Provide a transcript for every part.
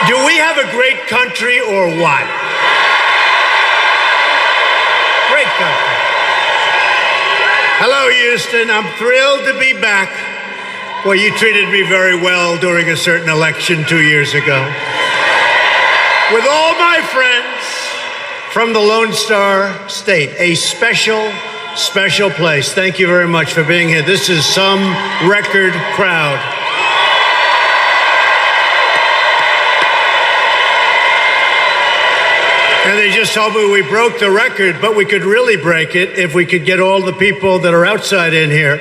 Do we have a great country or what? Great country. Hello, Houston. I'm thrilled to be back. Well, you treated me very well during a certain election 2 years ago. With all my friends from the Lone Star State, a special, special place. Thank you very much for being here. This is some record crowd. And they just told me we broke the record, but we could really break it if we could get all the people that are outside in here.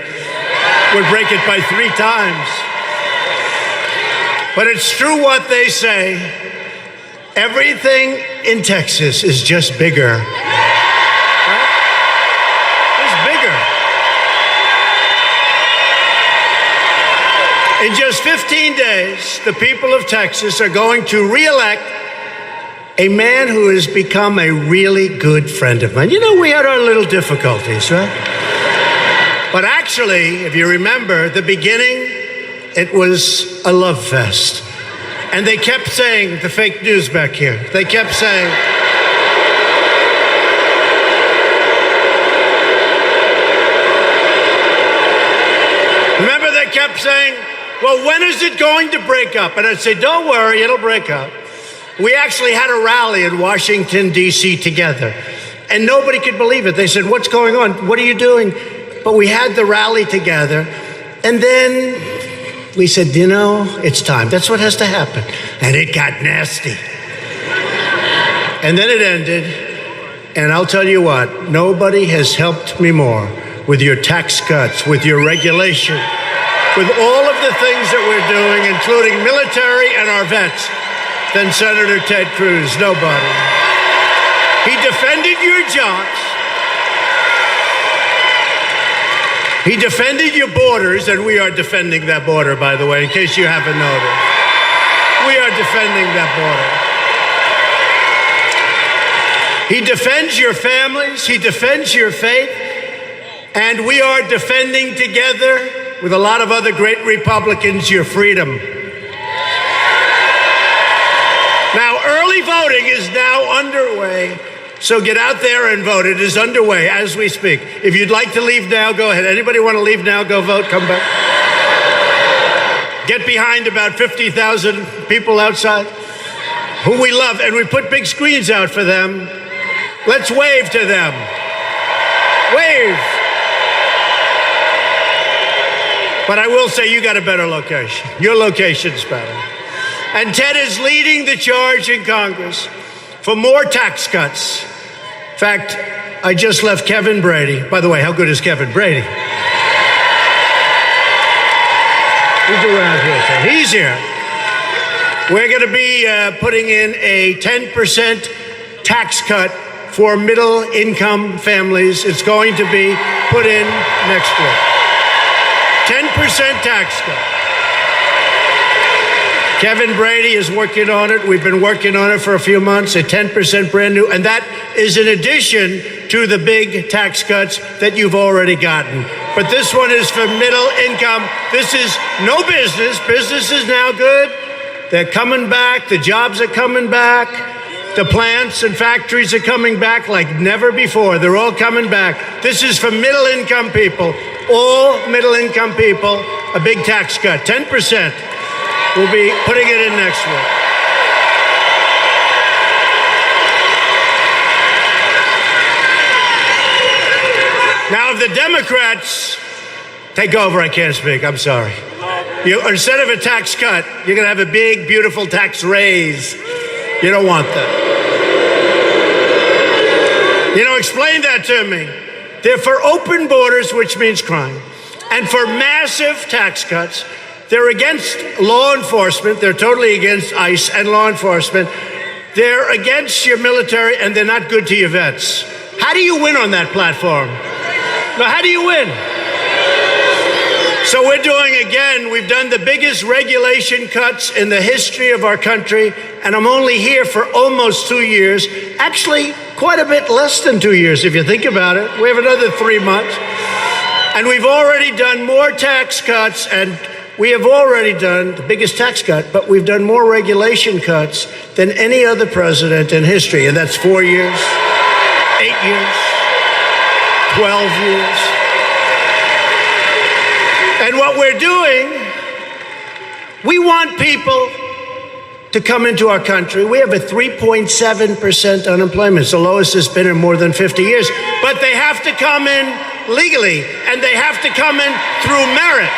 We'd break it by 3 times. But it's true what they say. Everything in Texas is just bigger. Right? It's bigger. In just 15 days, the people of Texas are going to re-elect a man who has become a really good friend of mine. You know, we had our little difficulties, right? But actually, if you remember, the beginning, it was a love fest. And they kept saying, the fake news back here, they kept saying, remember they kept saying, well, when is it going to break up? And I'd say, don't worry, it'll break up. We actually had a rally in Washington, D.C. together, and nobody could believe it. They said, what's going on? What are you doing? But we had the rally together, and then we said, you know, it's time. That's what has to happen. And it got nasty. And then it ended, and I'll tell you what, nobody has helped me more with your tax cuts, with your regulation, with all of the things that we're doing, including military and our vets, than Senator Ted Cruz. Nobody. He defended your jobs. He defended your borders, and we are defending that border, by the way, in case you haven't noticed. We are defending that border. He defends your families. He defends your faith. And we are defending together with a lot of other great Republicans your freedom. Now, early voting is now underway, so get out there and vote. It is underway as we speak. If you'd like to leave now, go ahead. Anybody want to leave now? Go vote. Come back. Get behind about 50,000 people outside who we love, and we put big screens out for them. Let's wave to them. Wave. But I will say you got a better location. Your location's better. And Ted is leading the charge in Congress for more tax cuts. In fact, I just left Kevin Brady. By the way, how good is Kevin Brady? He's around here, so he's here. We're going to be putting in a 10% tax cut for middle-income families. It's going to be put in next week. 10% tax cut. Kevin Brady is working on it. We've been working on it for a few months, a 10% brand new. And that is in addition to the big tax cuts that you've already gotten. But this one is for middle income. This is no business. Business is now good. They're coming back. The jobs are coming back. The plants and factories are coming back like never before. They're all coming back. This is for middle income people. All middle income people, a big tax cut, 10%. We'll be putting it in next week. Now, if the Democrats take over, I can't speak, I'm sorry. Instead of a tax cut, you're going to have a big, beautiful tax raise. You don't want that. You know, explain that to me. They're for open borders, which means crime, and for massive tax cuts. They're against law enforcement. They're totally against ICE and law enforcement. They're against your military, and they're not good to your vets. How do you win on that platform? Now, how do you win? So we're doing, again, we've done the biggest regulation cuts in the history of our country, and I'm only here for almost 2 years. Actually, quite a bit less than 2 years, if you think about it. We have another 3 months. And we've already done more tax cuts and we have already done the biggest tax cut, but we've done more regulation cuts than any other president in history. And that's 4 years, 8 years, 12 years. And what we're doing, we want people to come into our country. We have a 3.7% unemployment. It's the lowest it's been in more than 50 years. But they have to come in legally, and they have to come in through merit,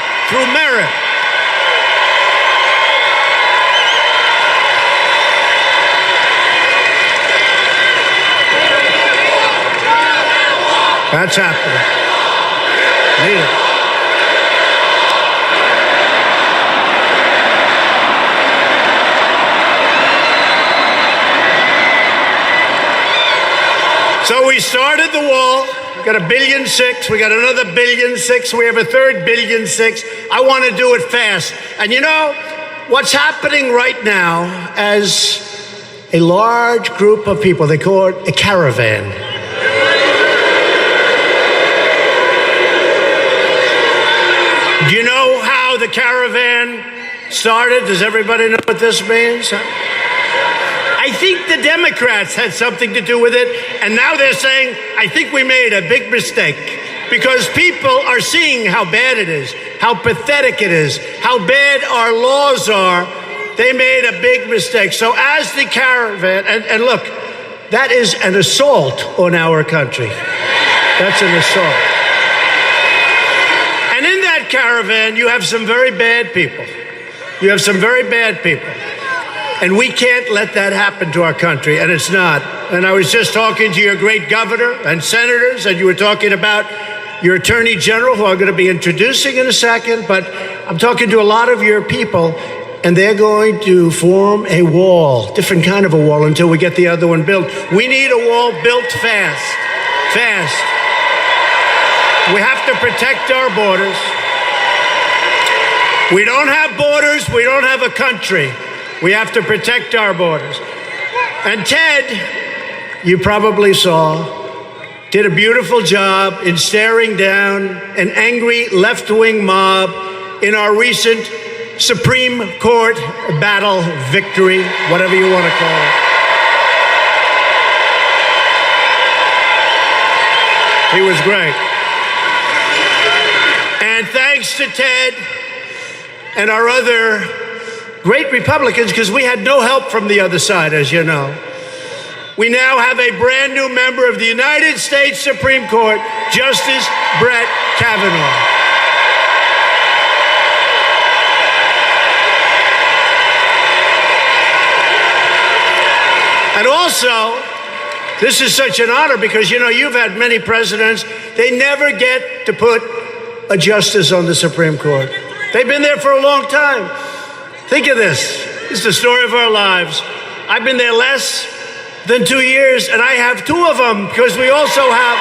That's happening. Need it. So we started the wall. We got $1.6 billion. We got another $1.6 billion. We have a third $1.6 billion. I want to do it fast. And you know what's happening right now as a large group of people, they call it a caravan. Do you know how the caravan started? Does everybody know what this means? I think the Democrats had something to do with it, and now they're saying, I think we made a big mistake, because people are seeing how bad it is, how pathetic it is, how bad our laws are. They made a big mistake. So as the caravan, and look, that is an assault on our country. That's an assault. And in that caravan, you have some very bad people. You have some very bad people. And we can't let that happen to our country, and it's not. And I was just talking to your great governor and senators, and you were talking about your attorney general, who I'm going to be introducing in a second, but I'm talking to a lot of your people, and they're going to form a wall, different kind of a wall, until we get the other one built. We need a wall built fast. We have to protect our borders. We don't have borders. We don't have a country. We have to protect our borders. And Ted, you probably saw, did a beautiful job in staring down an angry left-wing mob in our recent Supreme Court battle victory, whatever you want to call it. He was great. And thanks to Ted and our other great Republicans, because we had no help from the other side, as you know, we now have a brand new member of the United States Supreme Court, Justice Brett Kavanaugh. And also, this is such an honor because, you know, you've had many presidents. They never get to put a justice on the Supreme Court. They've been there for a long time. Think of this. This is the story of our lives. I've been there less than 2 years, and I have two of them because we also have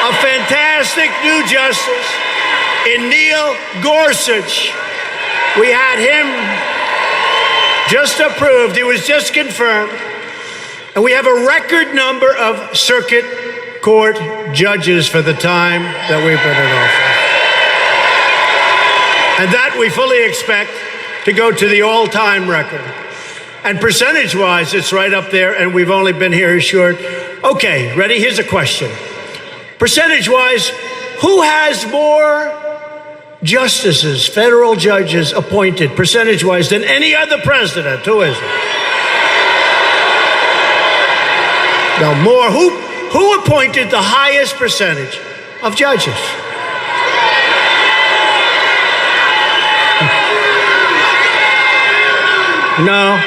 a fantastic new justice in Neil Gorsuch. We had him just approved. He was just confirmed. And we have a record number of circuit court judges for the time that we've been in office. And that we fully expect to go to the all-time record. And percentage-wise, it's right up there, and we've only been here a short. Okay, ready? Here's a question. Percentage-wise, who has more justices, federal judges appointed, percentage-wise, than any other president? Who is it? No, more. Who appointed the highest percentage of judges? No.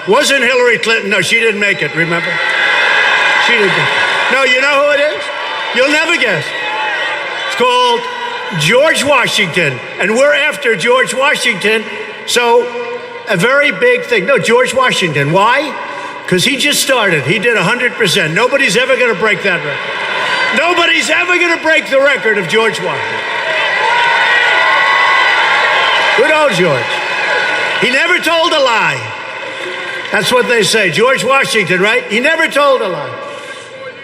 Wasn't Hillary Clinton. No, she didn't make it, remember? She didn't. No, you know who it is? You'll never guess. It's called George Washington. And we're after George Washington. So, a very big thing. No, George Washington. Why? Because he just started. He did 100%. Nobody's ever going to break that record. Nobody's ever going to break the record of George Washington. Good old George. He never told a lie. That's what they say. George Washington, right? He never told a lie.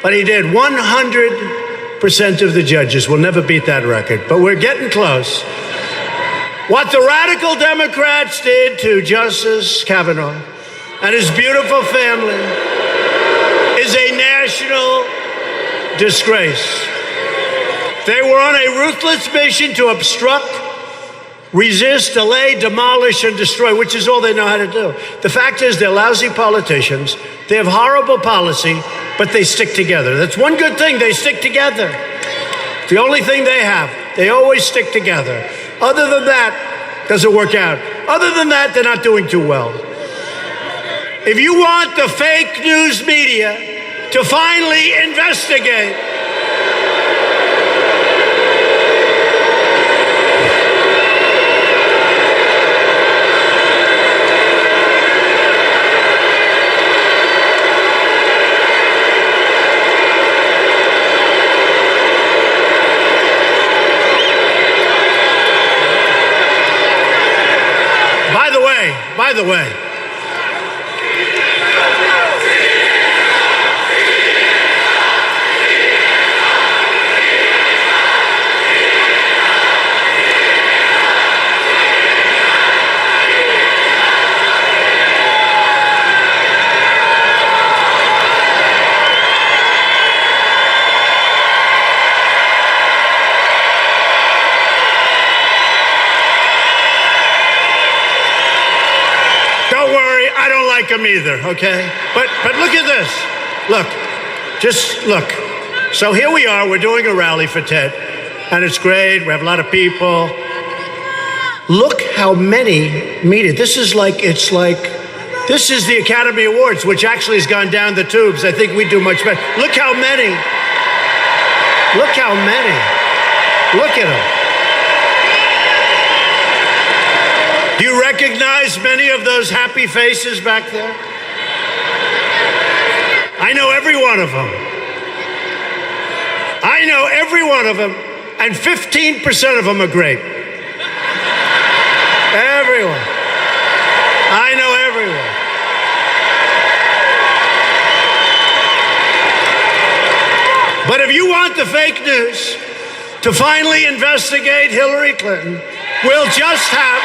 But he did 100% 100% of the judges. We'll never beat that record, but we're getting close. What the radical Democrats did to Justice Kavanaugh and his beautiful family is a national disgrace. They were on a ruthless mission to obstruct, resist, delay, demolish, and destroy, which is all they know how to do. The fact is, they're lousy politicians. They have horrible policy, but they stick together. That's one good thing. They stick together. The only thing they have. They always stick together. Other than that, doesn't work out. Other than that, they're not doing too well. If you want the fake news media to finally investigate, by the way, them either, okay? But look at this. Look, just look. So here we are. We're doing a rally for Ted, and it's great. We have a lot of people. Look how many meet it. This is the Academy Awards, which actually has gone down the tubes. I think we do much better. Look how many. Look how many. Look at them. Do you recognize many of those happy faces back there? I know every one of them. I know every one of them, and 15% of them are great. Everyone. I know everyone. But if you want the fake news to finally investigate Hillary Clinton, we'll just have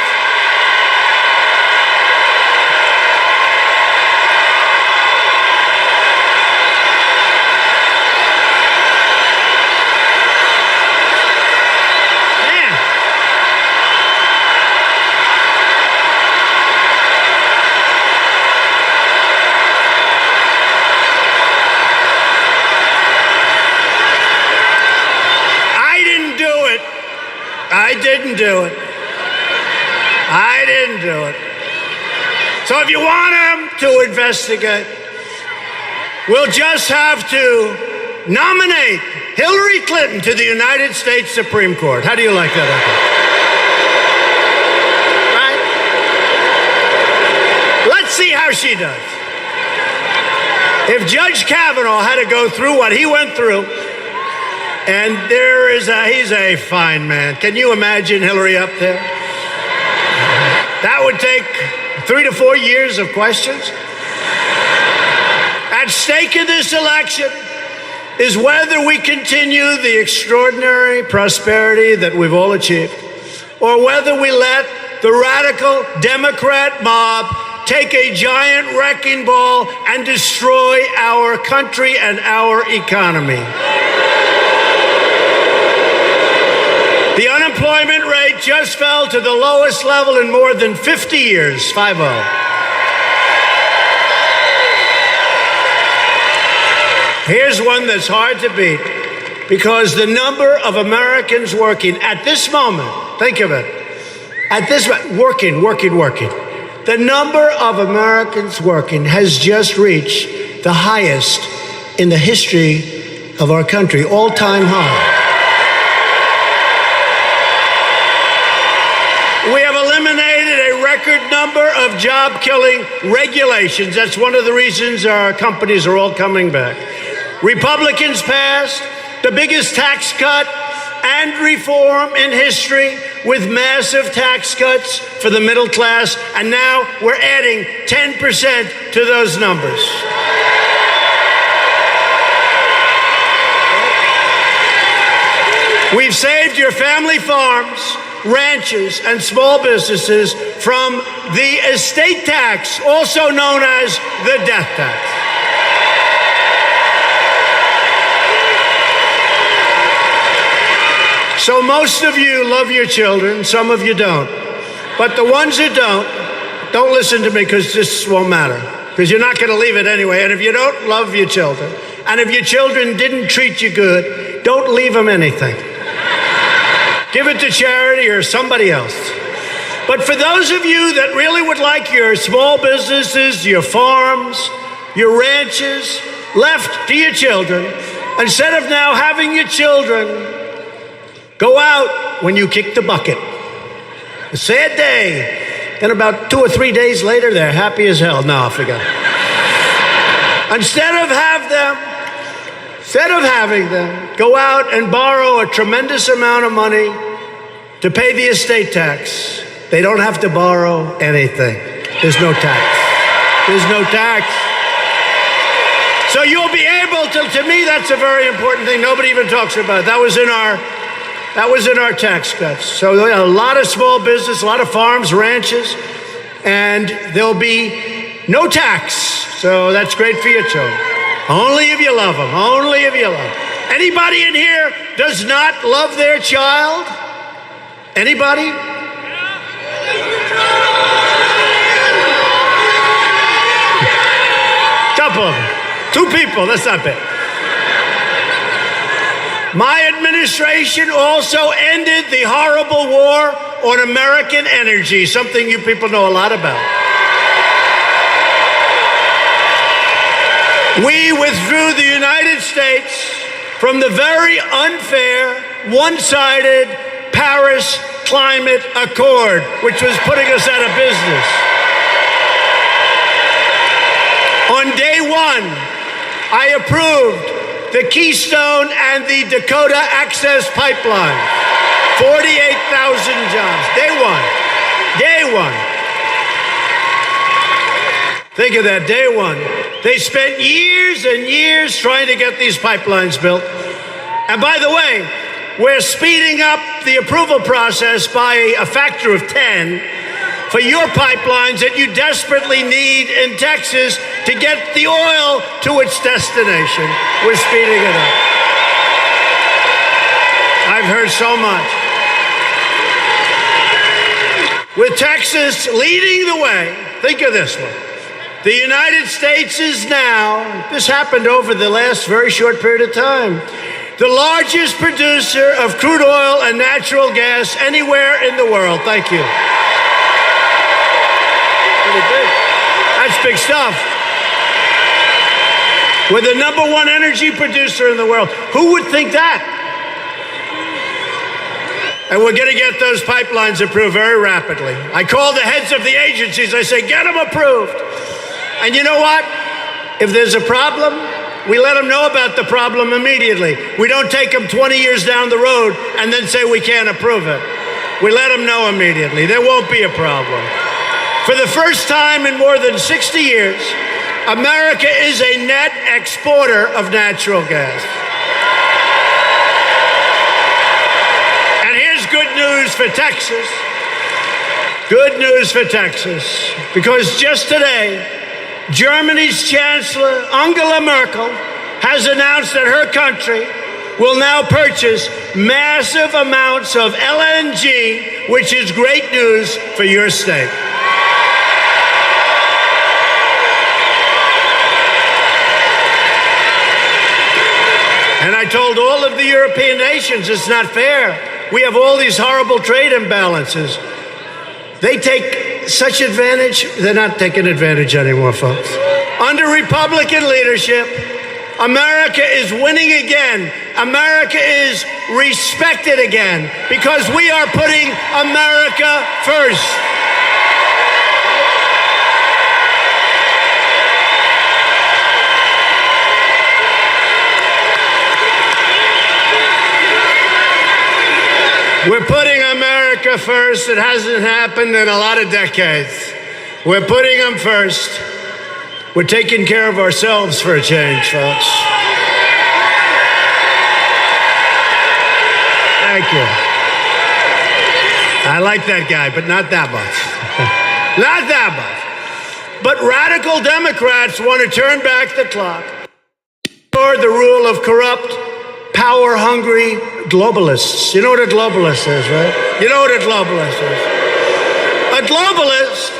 I didn't do it. I didn't do it. So if you want him to investigate, we'll just have to nominate Hillary Clinton to the United States Supreme Court. How do you like that? Right? Let's see how she does. If Judge Kavanaugh had to go through what he went through, and he's a fine man. Can you imagine Hillary up there? That would take 3 to 4 years of questions. At stake in this election is whether we continue the extraordinary prosperity that we've all achieved, or whether we let the radical Democrat mob take a giant wrecking ball and destroy our country and our economy. The unemployment rate just fell to the lowest level in more than 50 years, 5-0. Here's one that's hard to beat, because the number of Americans working at this moment, think of it, at this working. The number of Americans working has just reached the highest in the history of our country, all-time high. We have eliminated a record number of job-killing regulations. That's one of the reasons our companies are all coming back. Republicans passed the biggest tax cut and reform in history, with massive tax cuts for the middle class, and now we're adding 10% to those numbers. 10%. We've saved your family farms, ranches, and small businesses from the estate tax, also known as the death tax. So most of you love your children, some of you don't. But the ones who don't listen to me, because this won't matter, because you're not going to leave it anyway. And if you don't love your children, and if your children didn't treat you good, don't leave them anything. Give it to charity or somebody else. But for those of you that really would like your small businesses, your farms, your ranches left to your children, instead of now having your children go out when you kick the bucket, a sad day, and about 2 or 3 days later, they're happy as hell. No, I forgot. Instead of having them go out and borrow a tremendous amount of money to pay the estate tax, they don't have to borrow anything. There's no tax. There's no tax. So you'll be able to me, that's a very important thing. Nobody even talks about it. That was in our tax cuts. So a lot of small business, a lot of farms, ranches, and there'll be no tax. So that's great for your children. Only if you love them. Only if you love them. Anybody in here does not love their child? Anybody? Couple of them. 2 people, that's not bad. My administration also ended the horrible war on American energy, something you people know a lot about. We withdrew the United States from the very unfair, one-sided Paris Climate Accord, which was putting us out of business. On day one, I approved the Keystone and the Dakota Access Pipeline. 48,000 jobs. Day one. Day one. Think of that, day one. They spent years and years trying to get these pipelines built. And by the way, we're speeding up the approval process by a factor of 10 for your pipelines that you desperately need in Texas to get the oil to its destination. We're speeding it up. I've heard so much. With Texas leading the way, think of this one. The United States is now, this happened over the last very short period of time, the largest producer of crude oil and natural gas anywhere in the world. Thank you. Pretty big. That's big stuff. We're the #1 energy producer in the world. Who would think that? And we're going to get those pipelines approved very rapidly. I call the heads of the agencies. I say, get them approved. And you know what? If there's a problem, we let them know about the problem immediately. We don't take them 20 years down the road and then say we can't approve it. We let them know immediately. There won't be a problem. For the first time in more than 60 years, America is a net exporter of natural gas. And here's good news for Texas. Good news for Texas. Because just today, Germany's Chancellor Angela Merkel has announced that her country will now purchase massive amounts of LNG, which is great news for your state. And I told all of the European nations, it's not fair. We have all these horrible trade imbalances. They take such advantage, they're not taking advantage anymore, folks. Under Republican leadership, America is winning again. America is respected again because we are putting America first. We're putting America first. It hasn't happened in a lot of decades. We're putting them first. We're taking care of ourselves for a change, folks. Thank you. I like that guy, but not that much. Not that much. But radical Democrats want to turn back the clock toward the rule of corrupt, power-hungry globalists. You know what a globalist is, right? You know what a globalist is. A globalist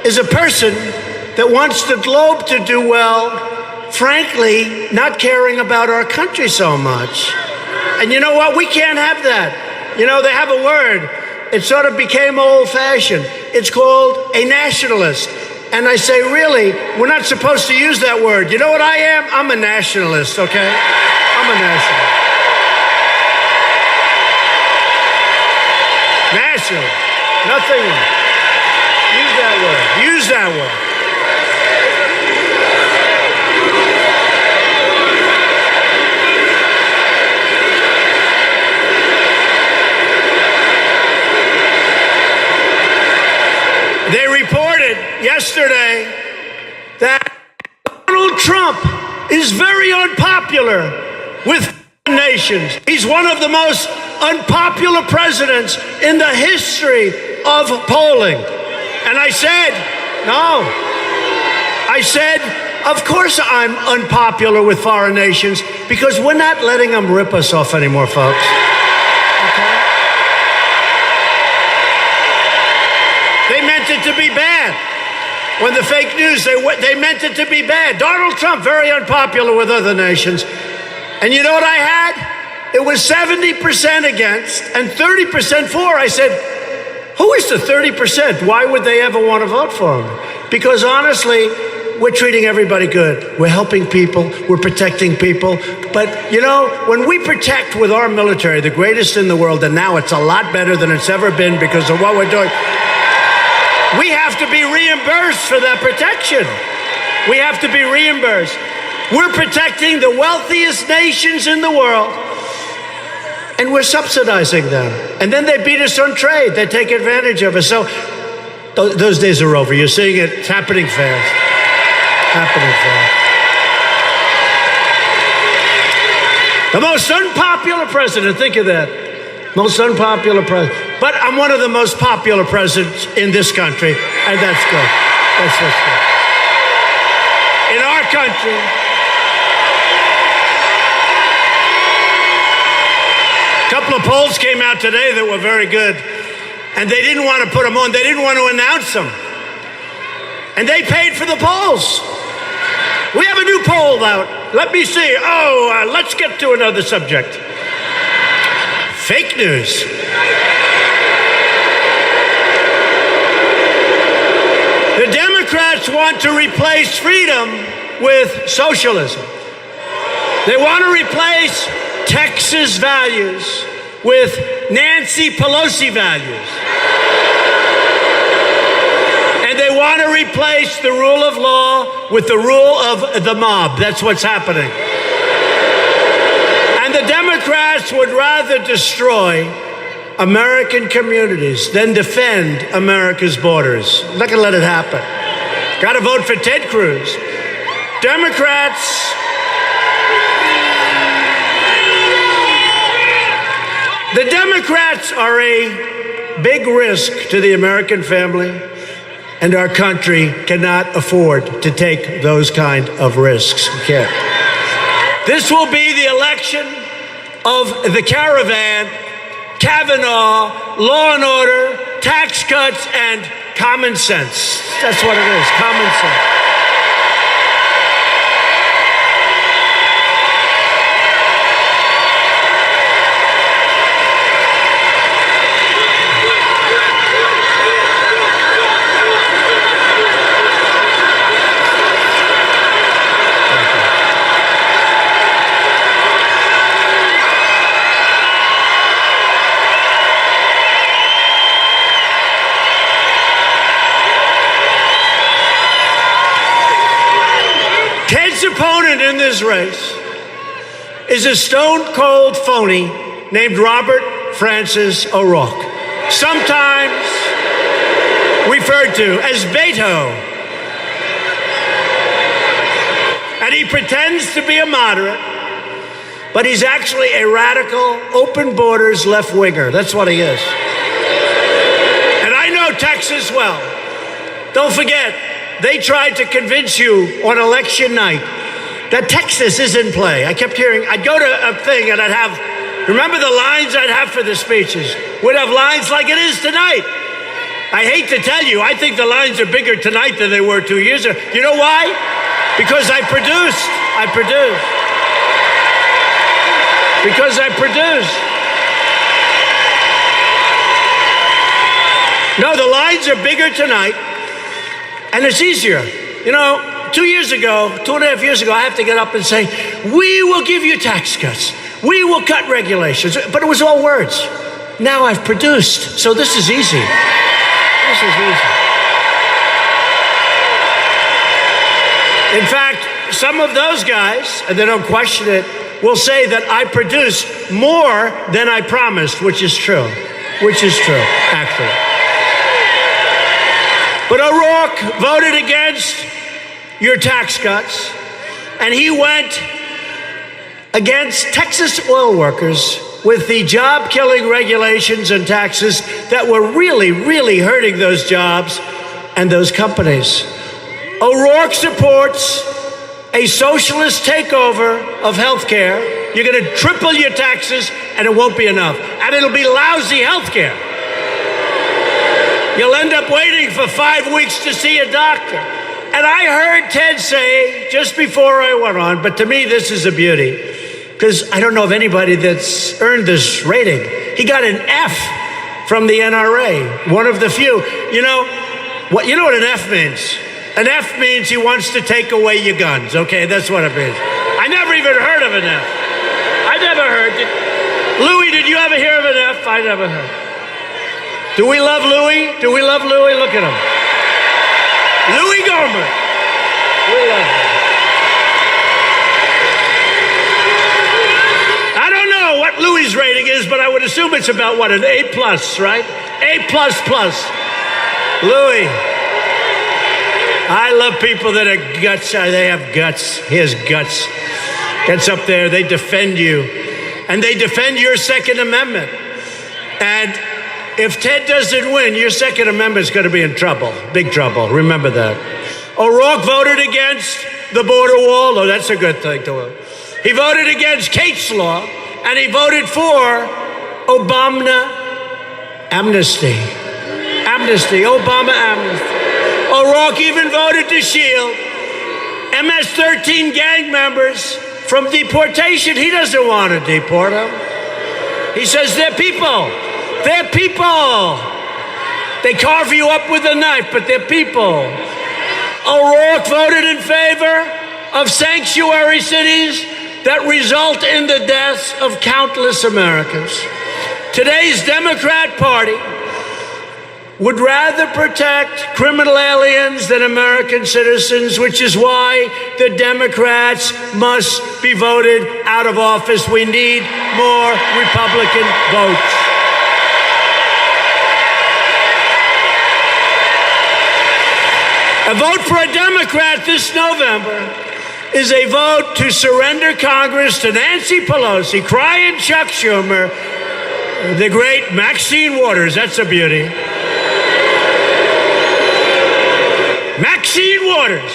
is a person that wants the globe to do well, frankly, not caring about our country so much. And you know what? We can't have that. You know, they have a word. It sort of became old-fashioned. It's called a nationalist. And I say, really, we're not supposed to use that word. You know what I am? I'm a nationalist, okay? I'm a nationalist. National. Nothing. Use that word. Use that word. They reported yesterday that Donald Trump is very unpopular with nations. He's one of the most unpopular presidents in the history of polling. And I said, no. I said, of course I'm unpopular with foreign nations because we're not letting them rip us off anymore, folks. Okay? They meant it to be bad. When the fake news, they meant it to be bad. Donald Trump, very unpopular with other nations. And you know what I had? It was 70% against and 30% for. I said, who is the 30%? Why would they ever want to vote for him? Because honestly, we're treating everybody good. We're helping people. We're protecting people. But, you know, when we protect with our military, the greatest in the world, and now it's a lot better than it's ever been because of what we're doing, we have to be reimbursed for that protection. We have to be reimbursed. We're protecting the wealthiest nations in the world, and we're subsidizing them. And then they beat us on trade. They take advantage of us. So those days are over. You're seeing it. It's happening fast. Happening fast. The most unpopular president, think of that. Most unpopular president. But I'm one of the most popular presidents in this country, and that's good. That's good. In our country, a couple of polls came out today that were very good, and they didn't want to put them on. They didn't want to announce them. And they paid for the polls. We have a new poll out. Let me see. Let's get to another subject. Fake news. The Democrats want to replace freedom with socialism. They want to replace Texas values with Nancy Pelosi values. And they want to replace the rule of law with the rule of the mob. That's what's happening. And the Democrats would rather destroy American communities than defend America's borders. I'm not going to let it happen. Got to vote for Ted Cruz. Democrats. The Democrats are a big risk to the American family, and our country cannot afford to take those kind of risks. We can't. This will be the election of the caravan, Kavanaugh, law and order, tax cuts, and common sense. That's what it is, common sense. Ted's opponent in this race is a stone-cold phony named Robert Francis O'Rourke, sometimes referred to as Beto. And he pretends to be a moderate, but he's actually a radical, open borders left-winger. That's what he is. And I know Texas well. Don't forget, they tried to convince you on election night that Texas is in play. I kept hearing, I'd go to a thing and I'd have, remember the lines I'd have for the speeches? We'd have lines like it is tonight. I hate to tell you, I think the lines are bigger tonight than they were 2 years ago. You know why? Because I produced. Because I produced. No, the lines are bigger tonight, and it's easier. You know, 2 years ago, 2.5 years ago, I have to get up and say, we will give you tax cuts. We will cut regulations. But it was all words. Now I've produced, so this is easy. This is easy. In fact, some of those guys, and they don't question it, will say that I produced more than I promised, which is true. Which is true, actually. But O'Rourke voted against your tax cuts, and he went against Texas oil workers with the job-killing regulations and taxes that were really, really hurting those jobs and those companies. O'Rourke supports a socialist takeover of health care. You're going to triple your taxes, and it won't be enough. And it'll be lousy health care. You'll end up waiting for 5 weeks to see a doctor. And I heard Ted say just before I went on, but to me this is a beauty, because I don't know of anybody that's earned this rating. He got an F from the NRA, one of the few. You know what an F means? An F means he wants to take away your guns. Okay, that's what it means. I never even heard of an F. I never heard. Louis, did you ever hear of an F? I never heard. Do we love Louis? Do we love Louis? Look at him. Louis Gohmert. We love him. I don't know what Louis' rating is, but I would assume it's about, what, an A+, right? A++. Louis. I love people that are guts. They have guts. He has guts. Gets up there. They defend you. And they defend your Second Amendment. And if Ted doesn't win, your Second Amendment is going to be in trouble. Big trouble. Remember that. O'Rourke voted against the border wall. Oh, that's a good thing to do. He voted against Kate's Law. And he voted for Obama amnesty. Obama amnesty. O'Rourke even voted to shield MS-13 gang members from deportation. He doesn't want to deport them. He says they're people. They're people. They carve you up with a knife, but they're people. O'Rourke voted in favor of sanctuary cities that result in the deaths of countless Americans. Today's Democrat Party would rather protect criminal aliens than American citizens, which is why the Democrats must be voted out of office. We need more Republican votes. A vote for a Democrat this November is a vote to surrender Congress to Nancy Pelosi, crying Chuck Schumer, the great Maxine Waters. That's a beauty. Maxine Waters.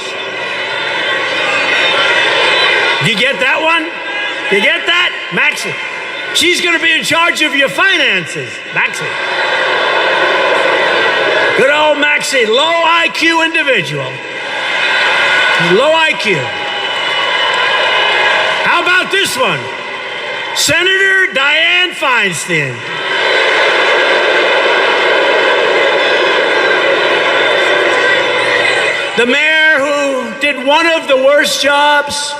You get that one? You get that? Maxine. She's going to be in charge of your finances. Maxine. Good old Maxine. Low IQ individual. Low IQ. How about this one? Senator Dianne Feinstein. The mayor who did one of the worst jobs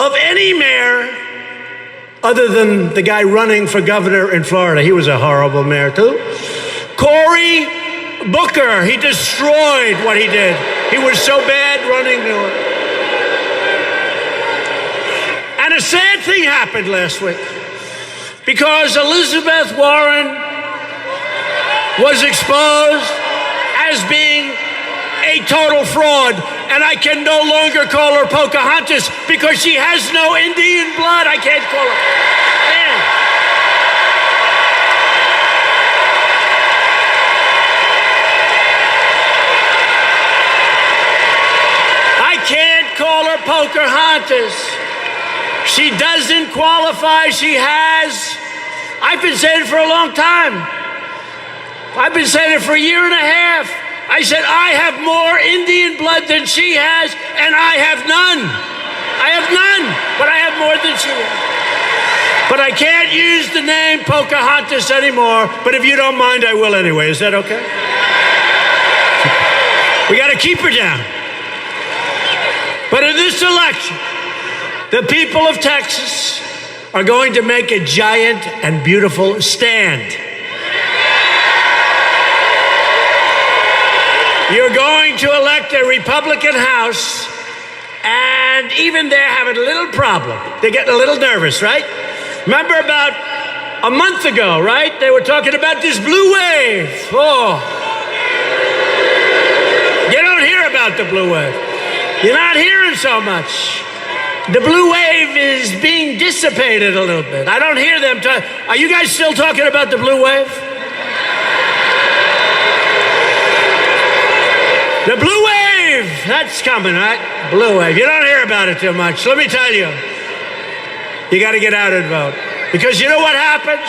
of any mayor other than the guy running for governor in Florida. He was a horrible mayor too. Cory Booker, he destroyed what he did. He was so bad running to it. And a sad thing happened last week because Elizabeth Warren was exposed as being a total fraud, and I can no longer call her Pocahontas because she has no Indian blood. I can't call her. Man. I can't call her Pocahontas. She doesn't qualify. She has. I've been saying it for a long time. I've been saying it for a year and a half. I said, I have more Indian blood than she has, and I have none. I have none, but I have more than she has. But I can't use the name Pocahontas anymore, but if you don't mind, I will anyway. Is that okay? We got to keep her down. But in this election, the people of Texas are going to make a giant and beautiful stand. You're going to elect a Republican House, and even they're having a little problem. They're getting a little nervous, right? Remember about a month ago, right? They were talking about this blue wave. Oh. You don't hear about the blue wave. You're not hearing so much. The blue wave is being dissipated a little bit. I don't hear them talk. Are you guys still talking about the blue wave? The blue wave, that's coming, right? Blue wave. You don't hear about it too much. Let me tell you, you got to get out and vote. Because you know what happens?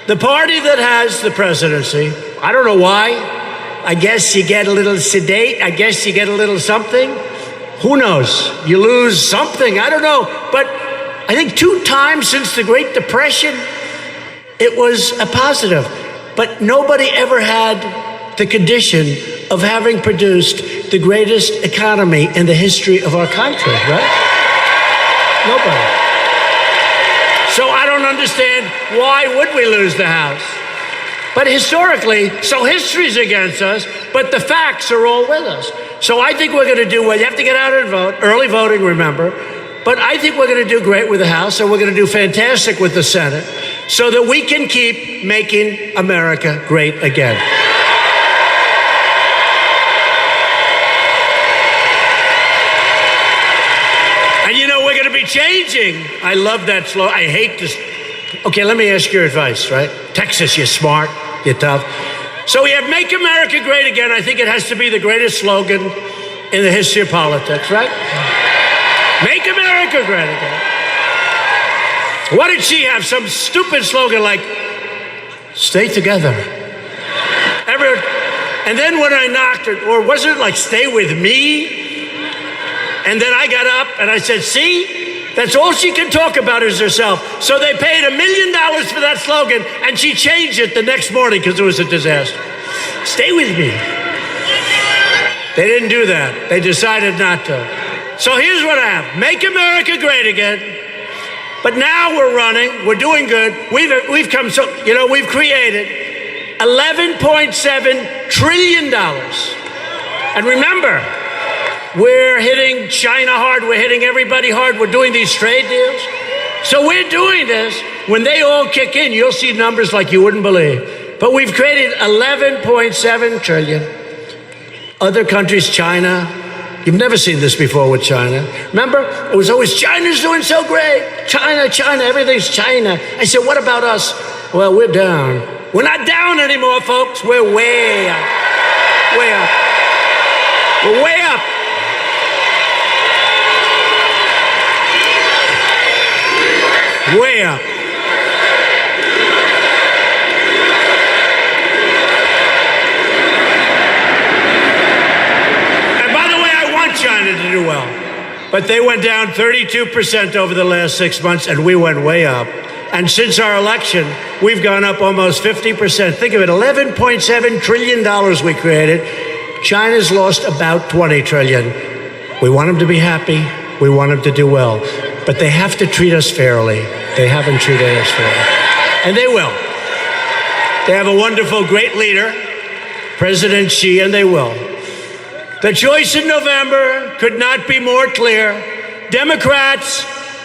The party that has the presidency, I don't know why. I guess you get a little sedate. I guess you get a little something. Who knows? You lose something. I don't know. But I think 2 times since the Great Depression, it was a positive. But nobody ever had the condition of having produced the greatest economy in the history of our country, right? Nobody. So I don't understand, why would we lose the House? But historically, so history's against us, but the facts are all with us. So I think we're going to do well. You have to get out and vote. Early voting, remember. But I think we're going to do great with the House, and we're going to do fantastic with the Senate, so that we can keep making America great again. And you know, we're going to be changing. I love that slogan. I hate this. Okay, let me ask your advice, right? Texas, you're smart, you're tough. So we have Make America Great Again. I think it has to be the greatest slogan in the history of politics, right? Make America Great Again. What did she have? Some stupid slogan like, stay together. And then when I knocked her, or was it like, stay with me? And then I got up and I said, see, that's all she can talk about is herself. So they paid $1 million for that slogan, and she changed it the next morning because it was a disaster. Stay with me. They didn't do that. They decided not to. So here's what I have. Make America Great Again. But now we're running. We're doing good. We've come so, you know, we've created $11.7 trillion. And remember, we're hitting China hard. We're hitting everybody hard. We're doing these trade deals. So we're doing this. When they all kick in, you'll see numbers like you wouldn't believe. But we've created $11.7 trillion. Other countries, China, you've never seen this before with China. Remember, it was always, China's doing so great. China, China, everything's China. I said, what about us? Well, we're down. We're not down anymore, folks. We're way up. Way up. We're way up. Way up. And by the way, I want China to do well. But they went down 32% over the last 6 months, and we went way up. And since our election, we've gone up almost 50%. Think of it, $11.7 trillion we created. China's lost about $20 trillion. We want them to be happy. We want them to do well. But they have to treat us fairly. They haven't treated us fairly. And they will. They have a wonderful, great leader, President Xi, and they will. The choice in November could not be more clear. Democrats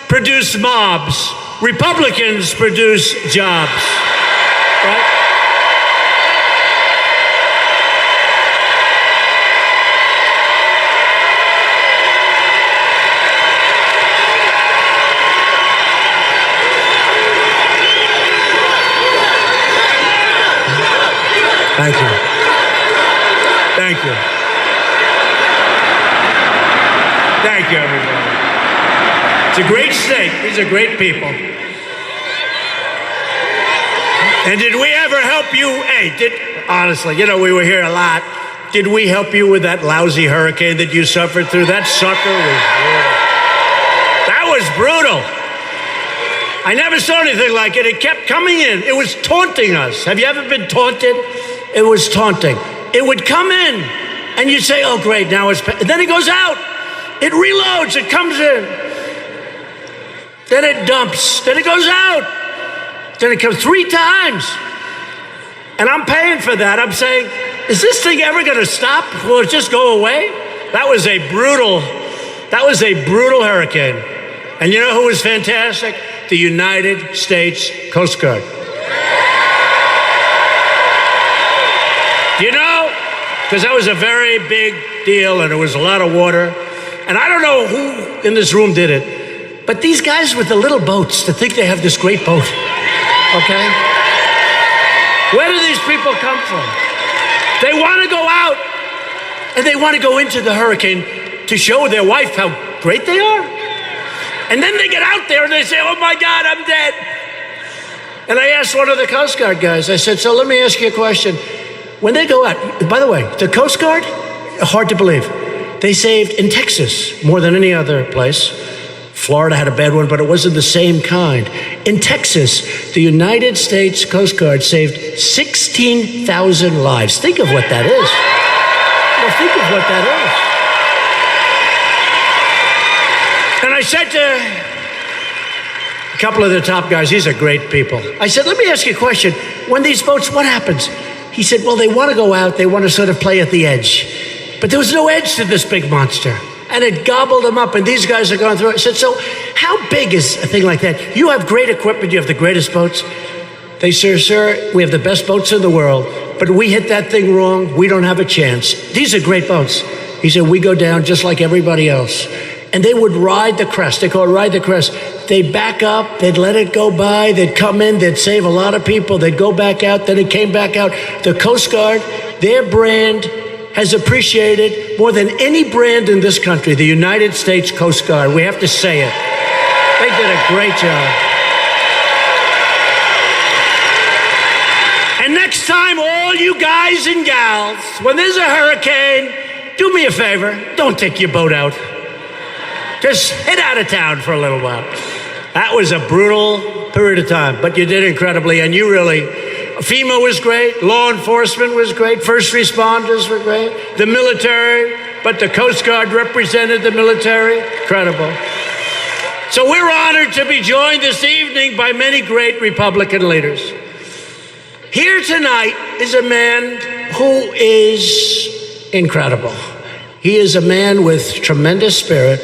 produce mobs. Republicans produce jobs. Right? Thank you. Thank you. Thank you, everybody. It's a great state. These are great people. And did we ever help you? Honestly, we were here a lot. Did we help you with that lousy hurricane that you suffered through? That sucker was brutal. I never saw anything like it. It kept coming in. It was taunting us. Have you ever been taunted? It was taunting. It would come in, and you'd say, oh, great, now it's... And then it goes out. It reloads. It comes in. Then it dumps. Then it goes out. Then it comes 3 times. And I'm paying for that. I'm saying, is this thing ever going to stop? Will it just go away? That was a brutal hurricane. And you know who was fantastic? The United States Coast Guard. You know, because that was a very big deal and there was a lot of water. And I don't know who in this room did it, but these guys with the little boats that think they have this great boat, okay? Where do these people come from? They want to go out and they want to go into the hurricane to show their wife how great they are. And then they get out there and they say, oh my God, I'm dead. And I asked one of the Coast Guard guys, I said, so let me ask you a question. When they go out, by the way, the Coast Guard, hard to believe, they saved in Texas more than any other place. Florida had a bad one, but it wasn't the same kind. In Texas, the United States Coast Guard saved 16,000 lives. Think of what that is. Think of what that is. And I said to a couple of the top guys, these are great people. I said, let me ask you a question. When these boats, what happens? He said, well, they want to go out. They want to sort of play at the edge. But there was no edge to this big monster. And it gobbled them up. And these guys are going through it. I said, so how big is a thing like that? You have great equipment. You have the greatest boats. They said, sir, we have the best boats in the world. But we hit that thing wrong. We don't have a chance. These are great boats. He said, we go down just like everybody else. And they would ride the crest. They call it ride the crest. They'd back up. They'd let it go by. They'd come in. They'd save a lot of people. They'd go back out. Then it came back out. The Coast Guard, their brand has appreciated more than any brand in this country, the United States Coast Guard. We have to say it. They did a great job. And next time, all you guys and gals, when there's a hurricane, do me a favor. Don't take your boat out. Just head out of town for a little while. That was a brutal period of time, but you did incredibly, and you really, FEMA was great, law enforcement was great, first responders were great, the military, but the Coast Guard represented the military, incredible. So we're honored to be joined this evening by many great Republican leaders. Here tonight is a man who is incredible. He is a man with tremendous spirit.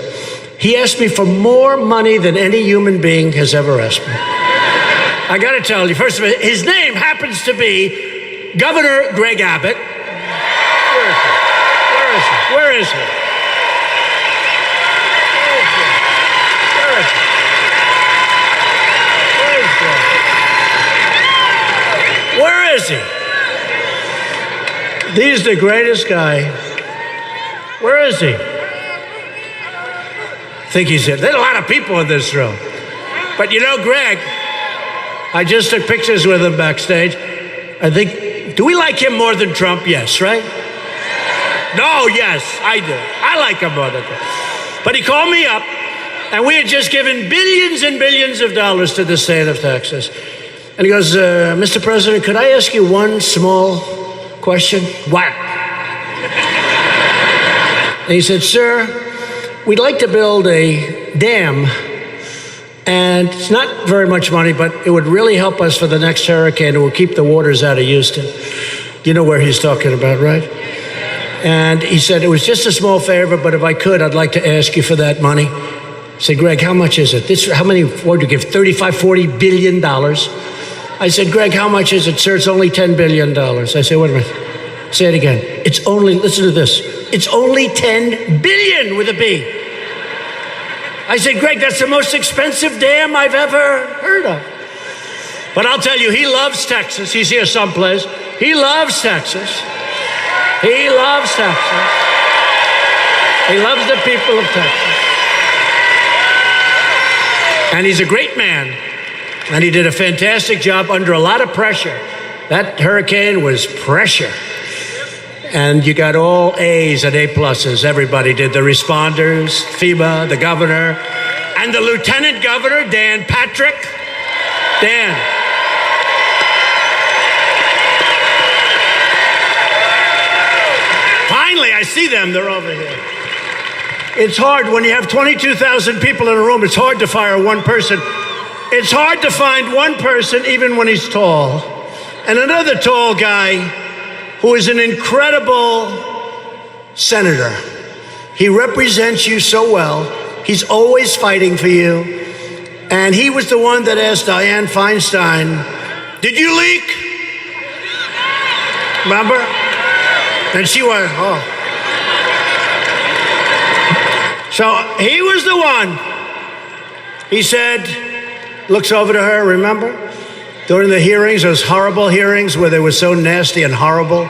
He asked me for more money than any human being has ever asked me. I got to tell you, first of all, his name happens to be Governor Greg Abbott. Where is he? Where is he? Where is he? Where is he? He's the greatest guy. Where is he? I think he's here. There's a lot of people in this room. But you know, Greg, I just took pictures with him backstage. I think, do we like him more than Trump? Yes, right? No, yes, I do. I like him more than Trump. But he called me up, and we had just given billions and billions of dollars to the state of Texas. And he goes, Mr. President, could I ask you one small question? What? And he said, sir, we'd like to build a dam, and it's not very much money, but it would really help us for the next hurricane. It will keep the waters out of Houston. You know where he's talking about, right? And he said, it was just a small favor, but if I could, I'd like to ask you for that money. I said, Greg, how much is it? How many, what would you give, $35, $40 billion? I said, Greg, how much is it? Sir, it's only $10 billion. I said, wait a minute. Say it again. It's only, listen to this. It's only 10 billion with a B. I said, Greg, that's the most expensive dam I've ever heard of. But I'll tell you, he loves Texas. He's here someplace. He loves Texas. He loves Texas. He loves the people of Texas. And he's a great man. And he did a fantastic job under a lot of pressure. That hurricane was pressure. And you got all A's and A pluses. Everybody did. The responders, FEMA, the governor, and the lieutenant governor, Dan Patrick. Dan. Finally, I see them. They're over here. It's hard when you have 22,000 people in a room. It's hard to fire one person. It's hard to find one person, even when he's tall. And another tall guy who is an incredible senator. He represents you so well. He's always fighting for you. And he was the one that asked Dianne Feinstein, did you leak? Remember? And she went, oh. So he was the one. He said, looks over to her, remember? During the hearings, those horrible hearings where they were so nasty and horrible,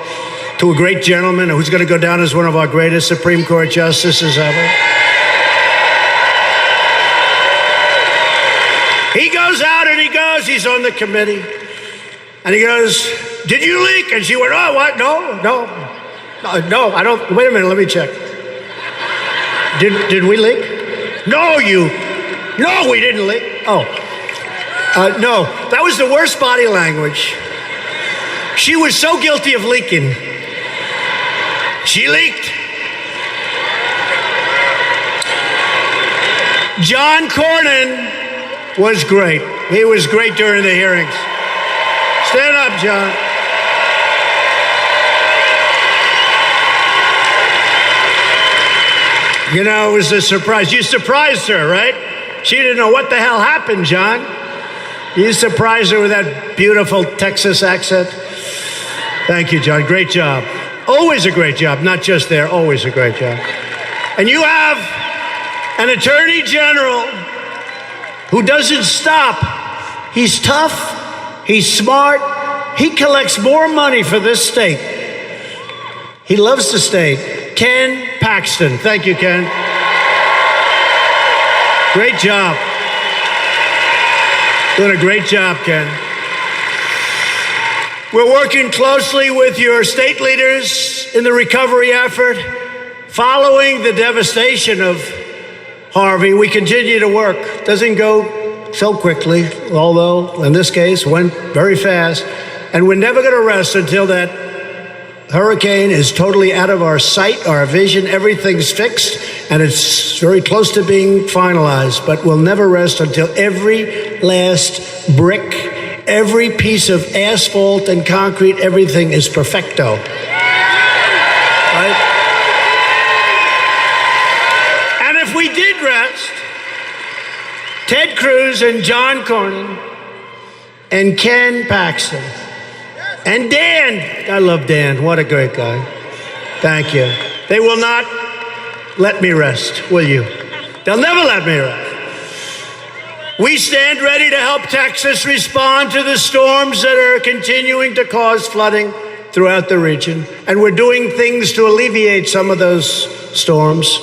to a great gentleman who's going to go down as one of our greatest Supreme Court justices ever. He goes out and he goes, he's on the committee, and he goes, did you leak? And she went, oh, what? No, I don't, wait a minute, let me check. Did we leak? No, we didn't leak. Oh, no, that was the worst body language. She was so guilty of leaking. She leaked. John Cornyn was great. He was great during the hearings. Stand up, John. You know, it was a surprise. You surprised her, right? She didn't know what the hell happened, John. You surprised her with that beautiful Texas accent. Thank you, John. Great job. Always a great job. Not just there, always a great job. And you have an attorney general who doesn't stop. He's tough. He's smart. He collects more money for this state. He loves the state. Ken Paxton. Thank you, Ken. Great job. Doing a great job, Ken. We're working closely with your state leaders in the recovery effort. Following the devastation of Harvey, we continue to work. Doesn't go so quickly, although in this case went very fast. And we're never going to rest until that hurricane is totally out of our sight, our vision. Everything's fixed, and it's very close to being finalized. But we'll never rest until every last brick, every piece of asphalt and concrete, everything is perfecto. Right? And if we did rest, Ted Cruz and John Cornyn and Ken Paxton and Dan, I love Dan, what a great guy. Thank you. They will not let me rest, will you? They'll never let me rest. We stand ready to help Texas respond to the storms that are continuing to cause flooding throughout the region. And we're doing things to alleviate some of those storms.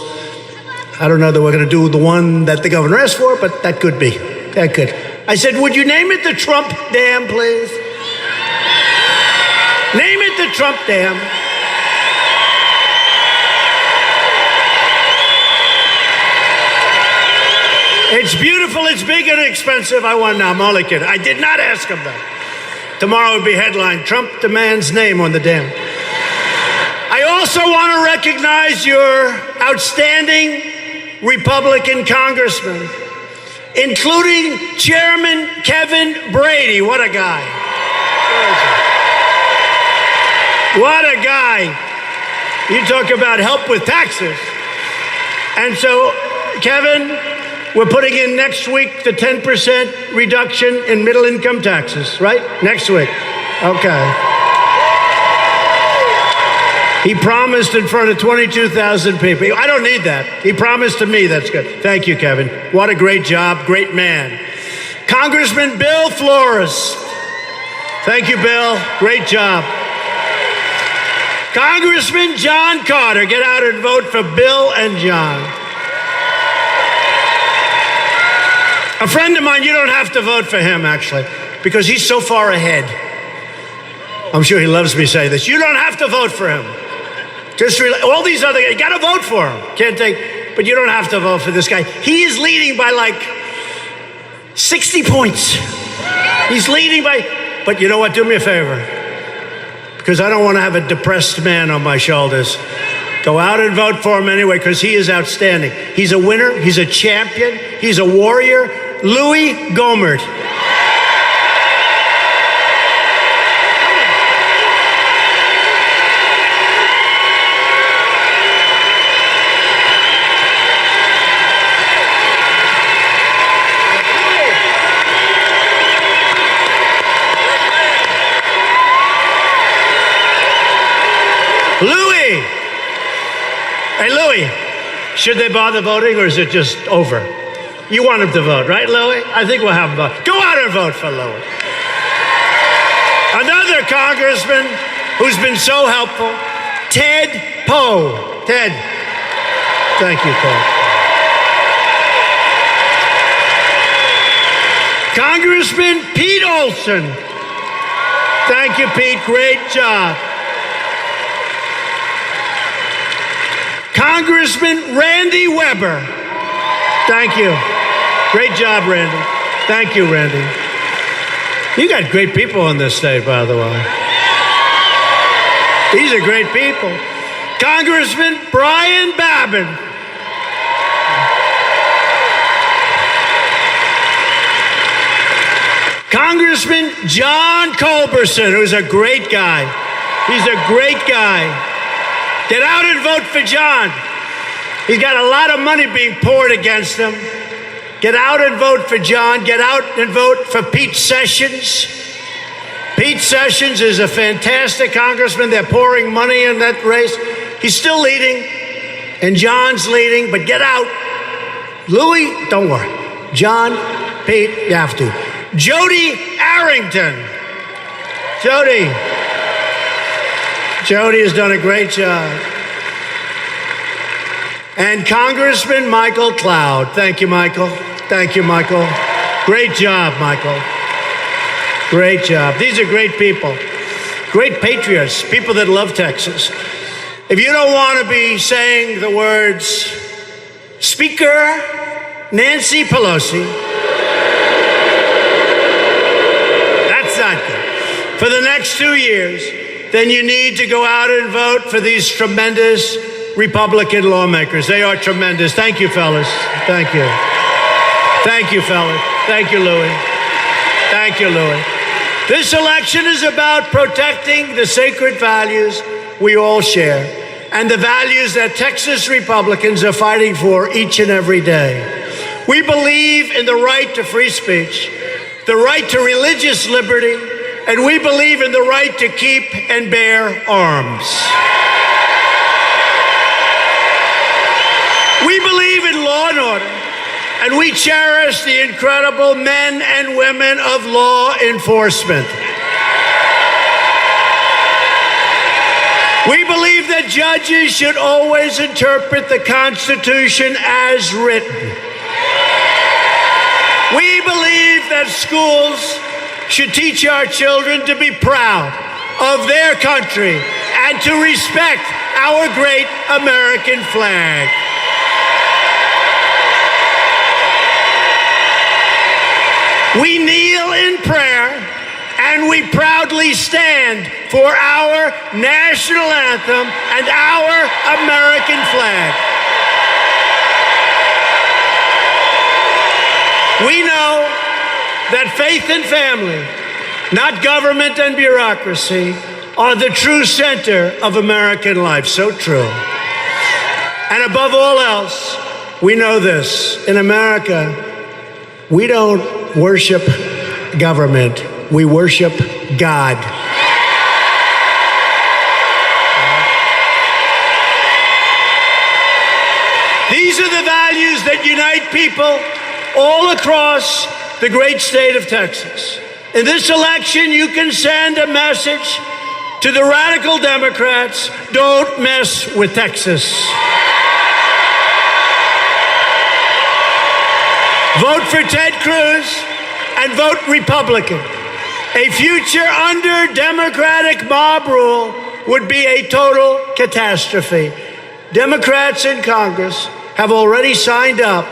I don't know that we're going to do the one that the governor asked for, but that could be. That could. I said, would you name it the Trump Dam, please? Name it the Trump Dam. It's beautiful, it's big and expensive. I want now. I'm only kidding. I did not ask him that. Tomorrow would be headline, Trump demands name on the dam. I also want to recognize your outstanding Republican congressman, including Chairman Kevin Brady. What a guy. What a guy. You talk about help with taxes. And so, Kevin, we're putting in next week the 10% reduction in middle income taxes, right? Next week. Okay. He promised in front of 22,000 people. I don't need that. He promised to me. That's good. Thank you, Kevin. What a great job. Great man. Congressman Bill Flores. Thank you, Bill. Great job. Congressman John Carter, get out and vote for Bill and John. A friend of mine, you don't have to vote for him, actually, because he's so far ahead. I'm sure he loves me saying this. You don't have to vote for him. Just all these other guys, you got to vote for him. Can't take, but you don't have to vote for this guy. He is leading by like 60 points. He's leading by, but you know what? Do me a favor, because I don't want to have a depressed man on my shoulders. Go out and vote for him anyway, because he is outstanding. He's a winner. He's a champion. He's a warrior. Louis Gohmert. Louis! Hey, Louis, should they bother voting or is it just over? You want them to vote, right, Louis? I think we'll have them vote. Go out and vote for Louis. Another congressman who's been so helpful, Ted Poe. Ted. Thank you, Poe. Congressman Pete Olson. Thank you, Pete. Great job. Congressman Randy Weber. Thank you. Great job, Randy. Thank you, Randy. You got great people in this state, by the way. These are great people. Congressman Brian Babin. Congressman John Culberson, who's a great guy. He's a great guy. Get out and vote for John. He's got a lot of money being poured against him. Get out and vote for John. Get out and vote for Pete Sessions. Pete Sessions is a fantastic congressman. They're pouring money in that race. He's still leading, and John's leading, but get out. Louis, don't worry. John, Pete, you have to. Jody Arrington. Jody has done a great job. And Congressman Michael Cloud. Thank you, Michael. Thank you, Michael. Great job, Michael. Great job. These are great people. Great patriots, people that love Texas. If you don't want to be saying the words, Speaker Nancy Pelosi, that's not good. For the next 2 years, then you need to go out and vote for these tremendous Republican lawmakers. They are tremendous. Thank you, fellas. Thank you. Thank you, fellas. Thank you, Louis. Thank you, Louis. This election is about protecting the sacred values we all share and the values that Texas Republicans are fighting for each and every day. We believe in the right to free speech, the right to religious liberty, and we believe in the right to keep and bear arms. We believe in law and order, and we cherish the incredible men and women of law enforcement. We believe that judges should always interpret the Constitution as written. We believe that schools should teach our children to be proud of their country and to respect our great American flag. We kneel in prayer and we proudly stand for our national anthem and our American flag. We know that faith and family, not government and bureaucracy, are the true center of American life. So true. And above all else, we know this. In America, we don't worship government. We worship God. These are the values that unite people all across the great state of Texas. In this election, you can send a message To the radical Democrats, don't mess with Texas. Vote for Ted Cruz and vote Republican. A future under Democratic mob rule would be a total catastrophe. Democrats in Congress have already signed up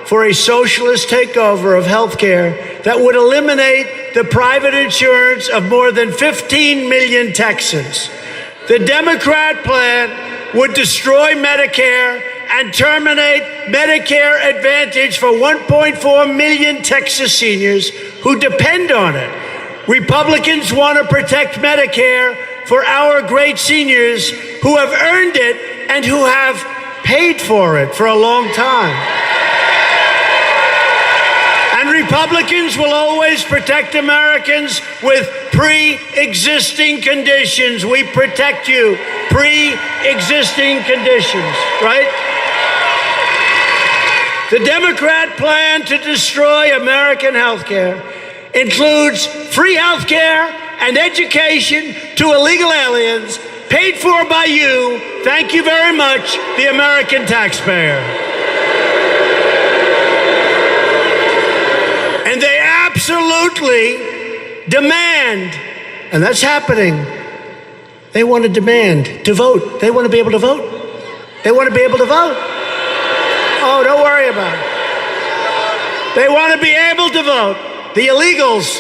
for a socialist takeover of health care that would eliminate the private insurance of more than 15 million Texans. The Democrat plan would destroy Medicare and terminate Medicare Advantage for 1.4 million Texas seniors who depend on it. Republicans want to protect Medicare for our great seniors who have earned it and who have paid for it for a long time. And Republicans will always protect Americans with pre-existing conditions. We protect you. Pre-existing conditions, right? The Democrat plan to destroy American health care includes free health care and education to illegal aliens paid for by you, thank you very much, the American taxpayer. And they absolutely demand, and that's happening, they want to demand to vote. They want to be able to vote. They want to be able to vote. Oh, don't worry about it. They want to be able to vote. The illegals,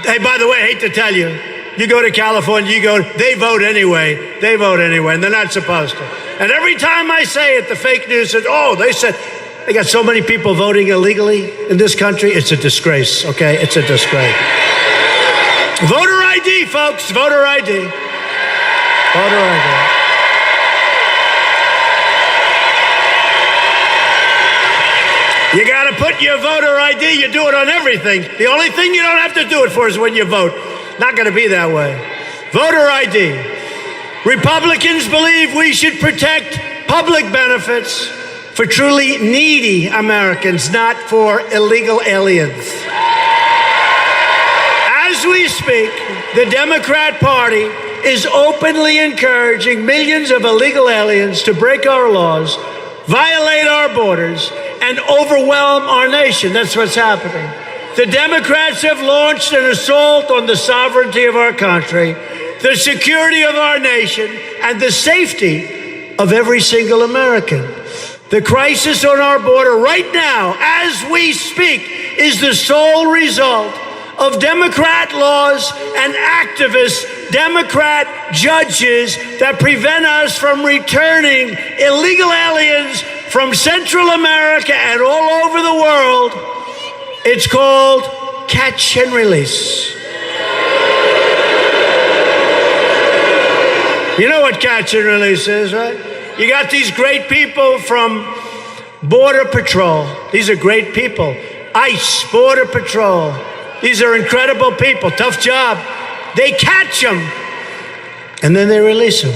hey, by the way, I hate to tell you, you go to California, they vote anyway. They vote anyway, and they're not supposed to. And every time I say it, the fake news says, oh, they got so many people voting illegally in this country. It's a disgrace, okay? It's a disgrace. Voter ID, folks, voter ID. Voter ID. You got to put your voter ID, you do it on everything. The only thing you don't have to do it for is when you vote. Not going to be that way. Voter ID. Republicans believe we should protect public benefits for truly needy Americans, not for illegal aliens. As we speak, the Democrat Party is openly encouraging millions of illegal aliens to break our laws, violate our borders, and overwhelm our nation. That's what's happening. The Democrats have launched an assault on the sovereignty of our country, the security of our nation, and the safety of every single American. The crisis on our border right now, as we speak, is the sole result of Democrat laws and activist Democrat judges that prevent us from returning illegal aliens from Central America and all over the world. It's called catch and release. You know what catch and release is, right? You got these great people from Border Patrol. These are great people. ICE, Border Patrol. These are incredible people. Tough job. They catch them, and then they release them.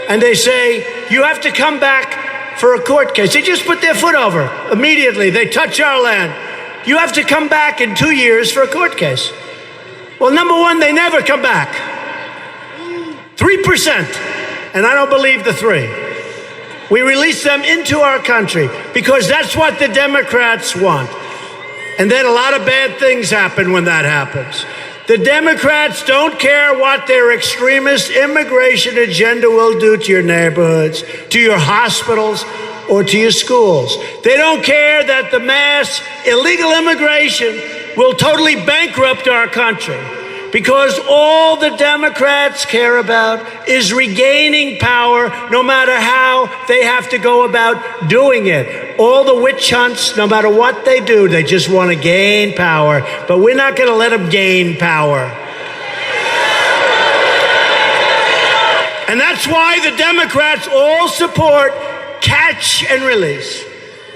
And they say, you have to come back for a court case. They just put their foot over immediately. They touch our land. You have to come back in 2 years for a court case. Well, number one, they never come back. 3%. And I don't believe the 3. We release them into our country because that's what the Democrats want. And then a lot of bad things happen when that happens. The Democrats don't care what their extremist immigration agenda will do to your neighborhoods, to your hospitals, or to your schools. They don't care that the mass illegal immigration will totally bankrupt our country, because all the Democrats care about is regaining power, no matter how they have to go about doing it. All the witch hunts, no matter what they do, they just want to gain power. But we're not going to let them gain power. And that's why the Democrats all support catch and release.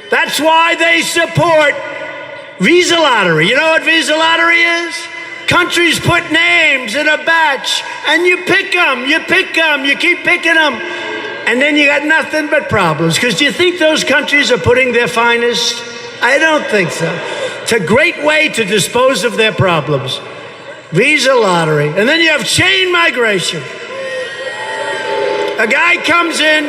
That's why they support visa lottery. You know what visa lottery is? Countries put names in a batch, and you pick them, you keep picking them, and then you got nothing but problems. Because do you think those countries are putting their finest? I don't think so. It's a great way to dispose of their problems. visa lottery. And then you have chain migration. A guy comes in,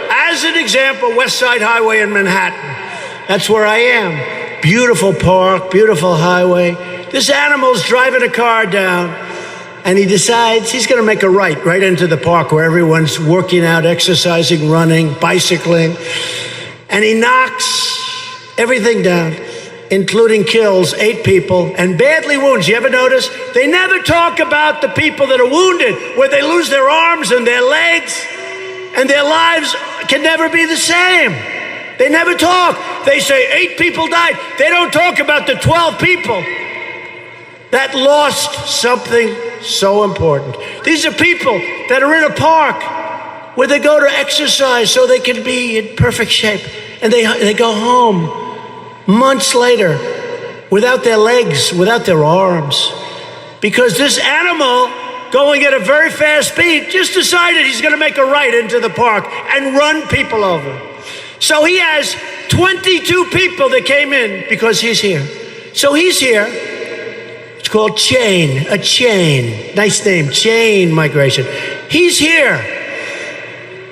as an example, West Side Highway in Manhattan. That's where I am. Beautiful park, beautiful highway. This animal's driving a car down, and he decides he's going to make a right into the park where everyone's working out, exercising, running, bicycling. And he knocks everything down, including kills 8 people and badly wounds. You ever notice? They never talk about the people that are wounded, where they lose their arms and their legs, and their lives can never be the same. They never talk. They say 8 people died. They don't talk about the 12 people that lost something so important. These are people that are in a park where they go to exercise so they can be in perfect shape. And they go home months later without their legs, without their arms, because this animal, going at a very fast speed, just decided he's going to make a right into the park and run people over. So he has 22 people that came in because he's here. So he's here. It's called a chain. Nice name, chain migration. He's here.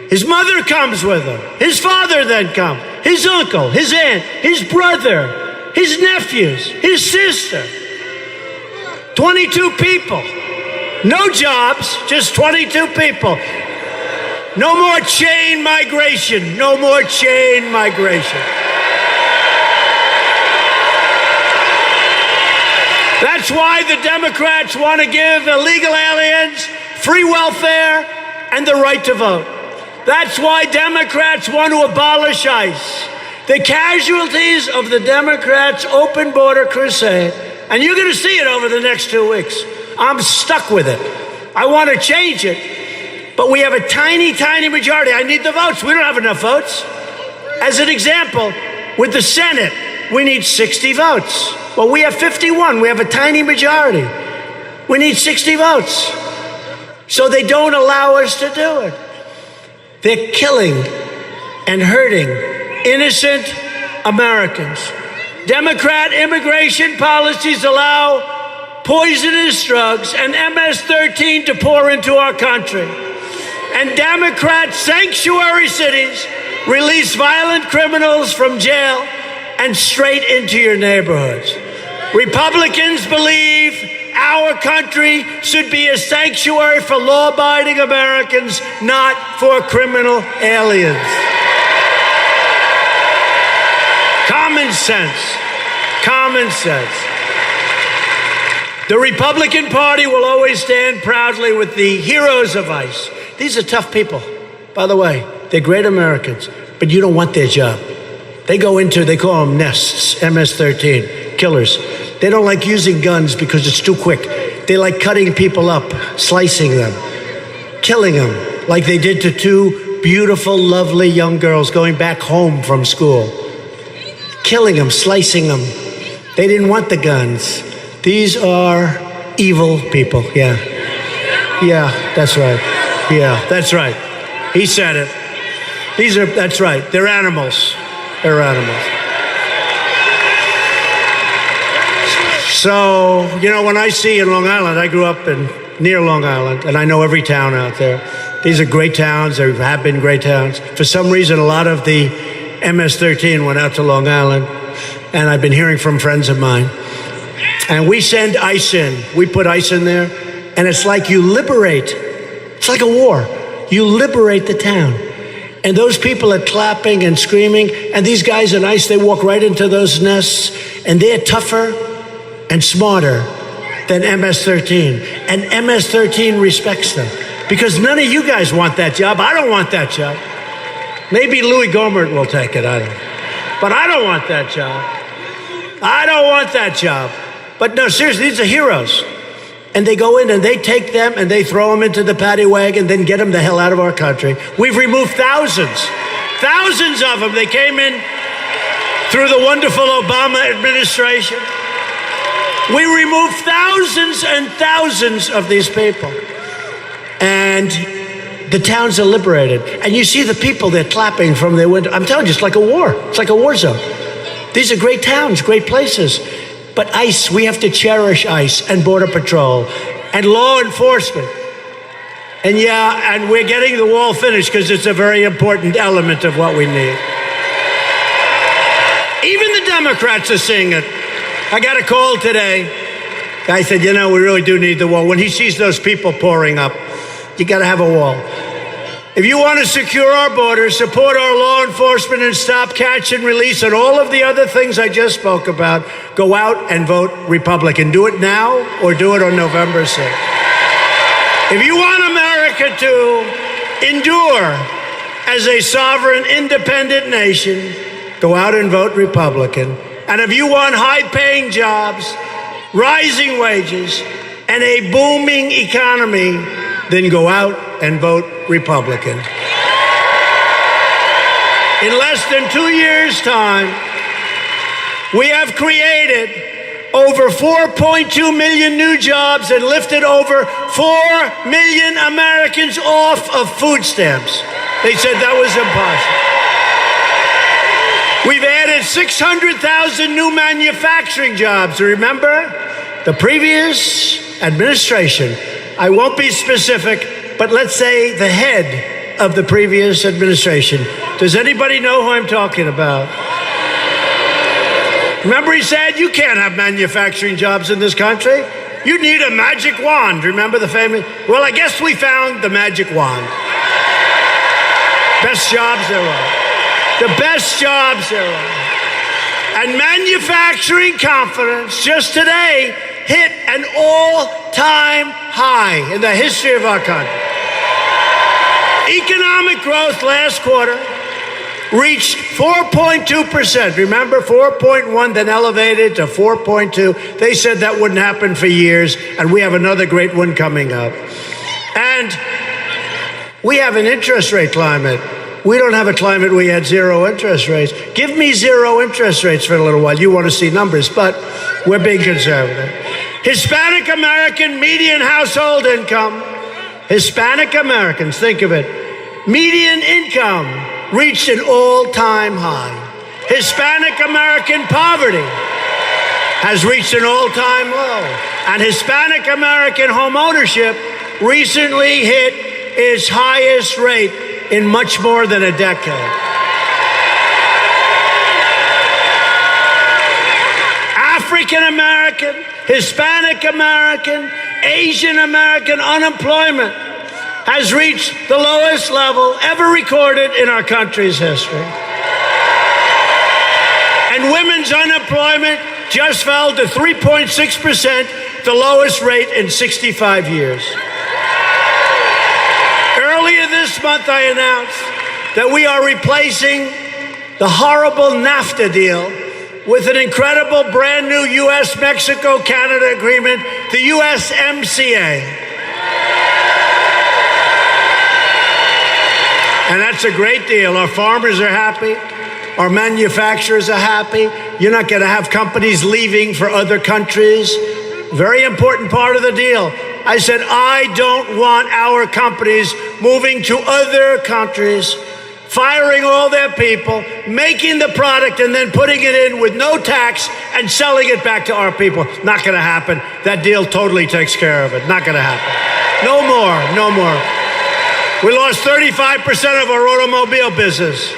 His mother comes with him. His father then comes. His uncle, his aunt, his brother, his nephews, his sister. 22 people. No jobs, just 22 people. No more chain migration. No more chain migration. That's why the Democrats want to give illegal aliens free welfare and the right to vote. That's why Democrats want to abolish ICE. The casualties of the Democrats' open border crusade, and you're going to see it over the next 2 weeks. I'm stuck with it. I want to change it, but we have a tiny, tiny majority. I need the votes. We don't have enough votes. As an example, with the Senate, we need 60 votes. Well, we have 51. We have a tiny majority. We need 60 votes. So they don't allow us to do it. They're killing and hurting innocent Americans. Democrat immigration policies allow poisonous drugs and MS-13 to pour into our country. And Democrat sanctuary cities release violent criminals from jail and straight into your neighborhoods. Republicans believe our country should be a sanctuary for law-abiding Americans, not for criminal aliens. Common sense. Common sense. The Republican Party will always stand proudly with the heroes of ICE. These are tough people. By the way, they're great Americans, but you don't want their job. They call them nests, MS-13, killers. They don't like using guns because it's too quick. They like cutting people up, slicing them, killing them, like they did to 2 beautiful, lovely young girls going back home from school. Killing them, slicing them. They didn't want the guns. These are evil people, yeah. Yeah, that's right. Yeah, that's right. He said it. That's right. They're animals. They're animals. So, when I see in Long Island, I grew up near Long Island, and I know every town out there. These are great towns. There have been great towns. For some reason, a lot of the MS-13 went out to Long Island, and I've been hearing from friends of mine. And we send ICE in. We put ICE in there, and it's like you liberate. It's like a war. You liberate the town. And those people are clapping and screaming, and these guys in ICE, they walk right into those nests, and they're tougher and smarter than MS-13. And MS-13 respects them. Because none of you guys want that job. I don't want that job. Maybe Louis Gohmert will take it, I don't know. But I don't want that job. I don't want that job. But no, seriously, these are heroes. And they go in and they take them and they throw them into the paddy wagon, then get them the hell out of our country. We've removed thousands of them. They came in through the wonderful Obama administration. We removed thousands and thousands of these people. And the towns are liberated. And you see the people, they're clapping from their window. I'm telling you, it's like a war. It's like a war zone. These are great towns, great places. But ICE, we have to cherish ICE and Border Patrol and law enforcement. And yeah, and we're getting the wall finished because it's a very important element of what we need. Even the Democrats are seeing it. I got a call today. Guy said, you know, we really do need the wall. When he sees those people pouring up, you got to have a wall. If you want to secure our borders, support our law enforcement, and stop catch and release and all of the other things I just spoke about, go out and vote Republican. Do it now or do it on November 6th. If you want America to endure as a sovereign, independent nation, go out and vote Republican. And if you want high-paying jobs, rising wages, and a booming economy, then go out and vote Republican. In less than 2 years' time, we have created over 4.2 million new jobs and lifted over 4 million Americans off of food stamps. They said that was impossible. We've added 600,000 new manufacturing jobs. Remember, the previous administration, I won't be specific, but let's say the head of the previous administration. Does anybody know who I'm talking about? Remember, he said, you can't have manufacturing jobs in this country. You need a magic wand. Remember the famous? Well, I guess we found the magic wand. Best jobs there are. The best jobs there are. And manufacturing confidence just today hit an all-time high in the history of our country. Economic growth last quarter reached 4.2%. Remember, 4.1, then elevated to 4.2. They said that wouldn't happen for years, and we have another great one coming up. And we have an interest rate climate. We don't have a climate we had zero interest rates. Give me zero interest rates for a little while. You want to see numbers, but we're being conservative. Hispanic American median household income, Hispanic Americans, think of it, median income reached an all-time high. Hispanic American poverty has reached an all-time low. And Hispanic American home ownership recently hit its highest rate in much more than a decade. African American, Hispanic American, Asian American unemployment has reached the lowest level ever recorded in our country's history. And women's unemployment just fell to 3.6%, the lowest rate in 65 years. Earlier this month, I announced that we are replacing the horrible NAFTA deal with an incredible brand new U.S.-Mexico-Canada agreement, the USMCA. And that's a great deal. Our farmers are happy. Our manufacturers are happy. You're not going to have companies leaving for other countries. Very important part of the deal. I said, I don't want our companies moving to other countries, firing all their people, making the product and then putting it in with no tax and selling it back to our people. Not going to happen. That deal totally takes care of it. Not going to happen. No more. No more. We lost 35% of our automobile business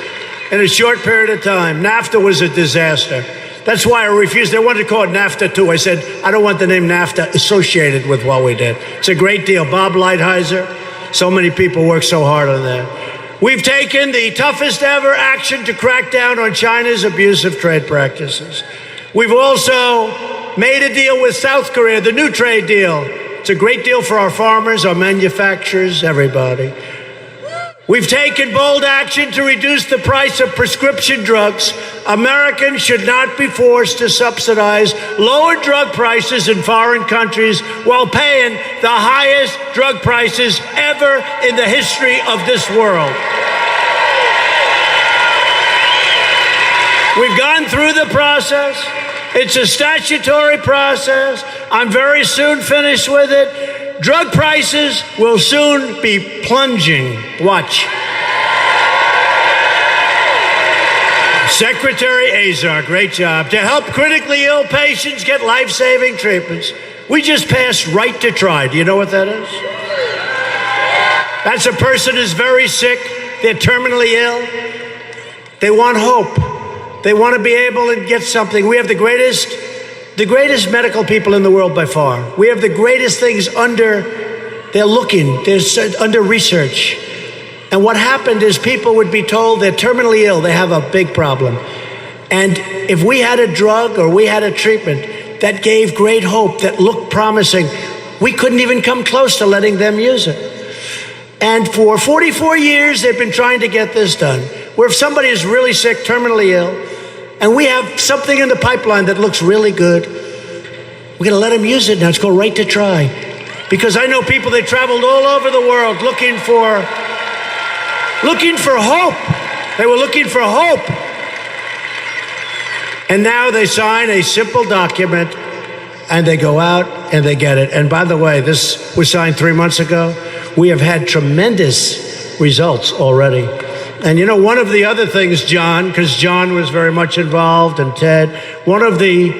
in a short period of time. NAFTA was a disaster. That's why I refused. They wanted to call it NAFTA too. I said, I don't want the name NAFTA associated with what we did. It's a great deal. Bob Lighthizer, so many people worked so hard on that. We've taken the toughest ever action to crack down on China's abusive trade practices. We've also made a deal with South Korea, the new trade deal. It's a great deal for our farmers, our manufacturers, everybody. We've taken bold action to reduce the price of prescription drugs. Americans should not be forced to subsidize lower drug prices in foreign countries while paying the highest drug prices ever in the history of this world. We've gone through the process. It's a statutory process. I'm very soon finished with it. Drug prices will soon be plunging. Watch. Secretary Azar, great job. To help critically ill patients get life-saving treatments, we just passed Right to Try. Do you know what that is? That's a person who's very sick, they're terminally ill. They want hope. They want to be able to get something. We have the greatest medical people in the world by far. We have the greatest things they're under research. And what happened is people would be told they're terminally ill, they have a big problem. And if we had a drug or we had a treatment that gave great hope, that looked promising, we couldn't even come close to letting them use it. And for 44 years, they've been trying to get this done, where if somebody is really sick, terminally ill, and we have something in the pipeline that looks really good, we're going to let them use it now. It's called Right to Try. Because I know people, they traveled all over the world looking for hope. They were looking for hope. And now they sign a simple document and they go out and they get it. And by the way, this was signed 3 months ago. We have had tremendous results already. And you know, one of the other things, John, because John was very much involved, and Ted, one of the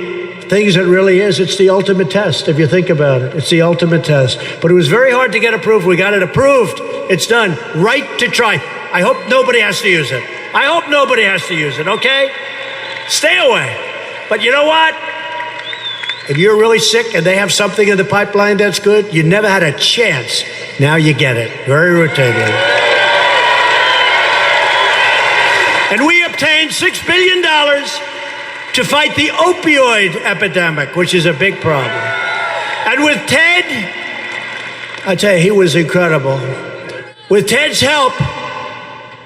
things that really is, it's the ultimate test, if you think about it. It's the ultimate test. But it was very hard to get approved. We got it approved. It's done. Right to Try. I hope nobody has to use it. I hope nobody has to use it, okay? Stay away. But you know what? If you're really sick and they have something in the pipeline that's good, you never had a chance. Now you get it. Very routinely. And we obtained $6 billion to fight the opioid epidemic, which is a big problem. And with Ted, I tell you, he was incredible. With Ted's help,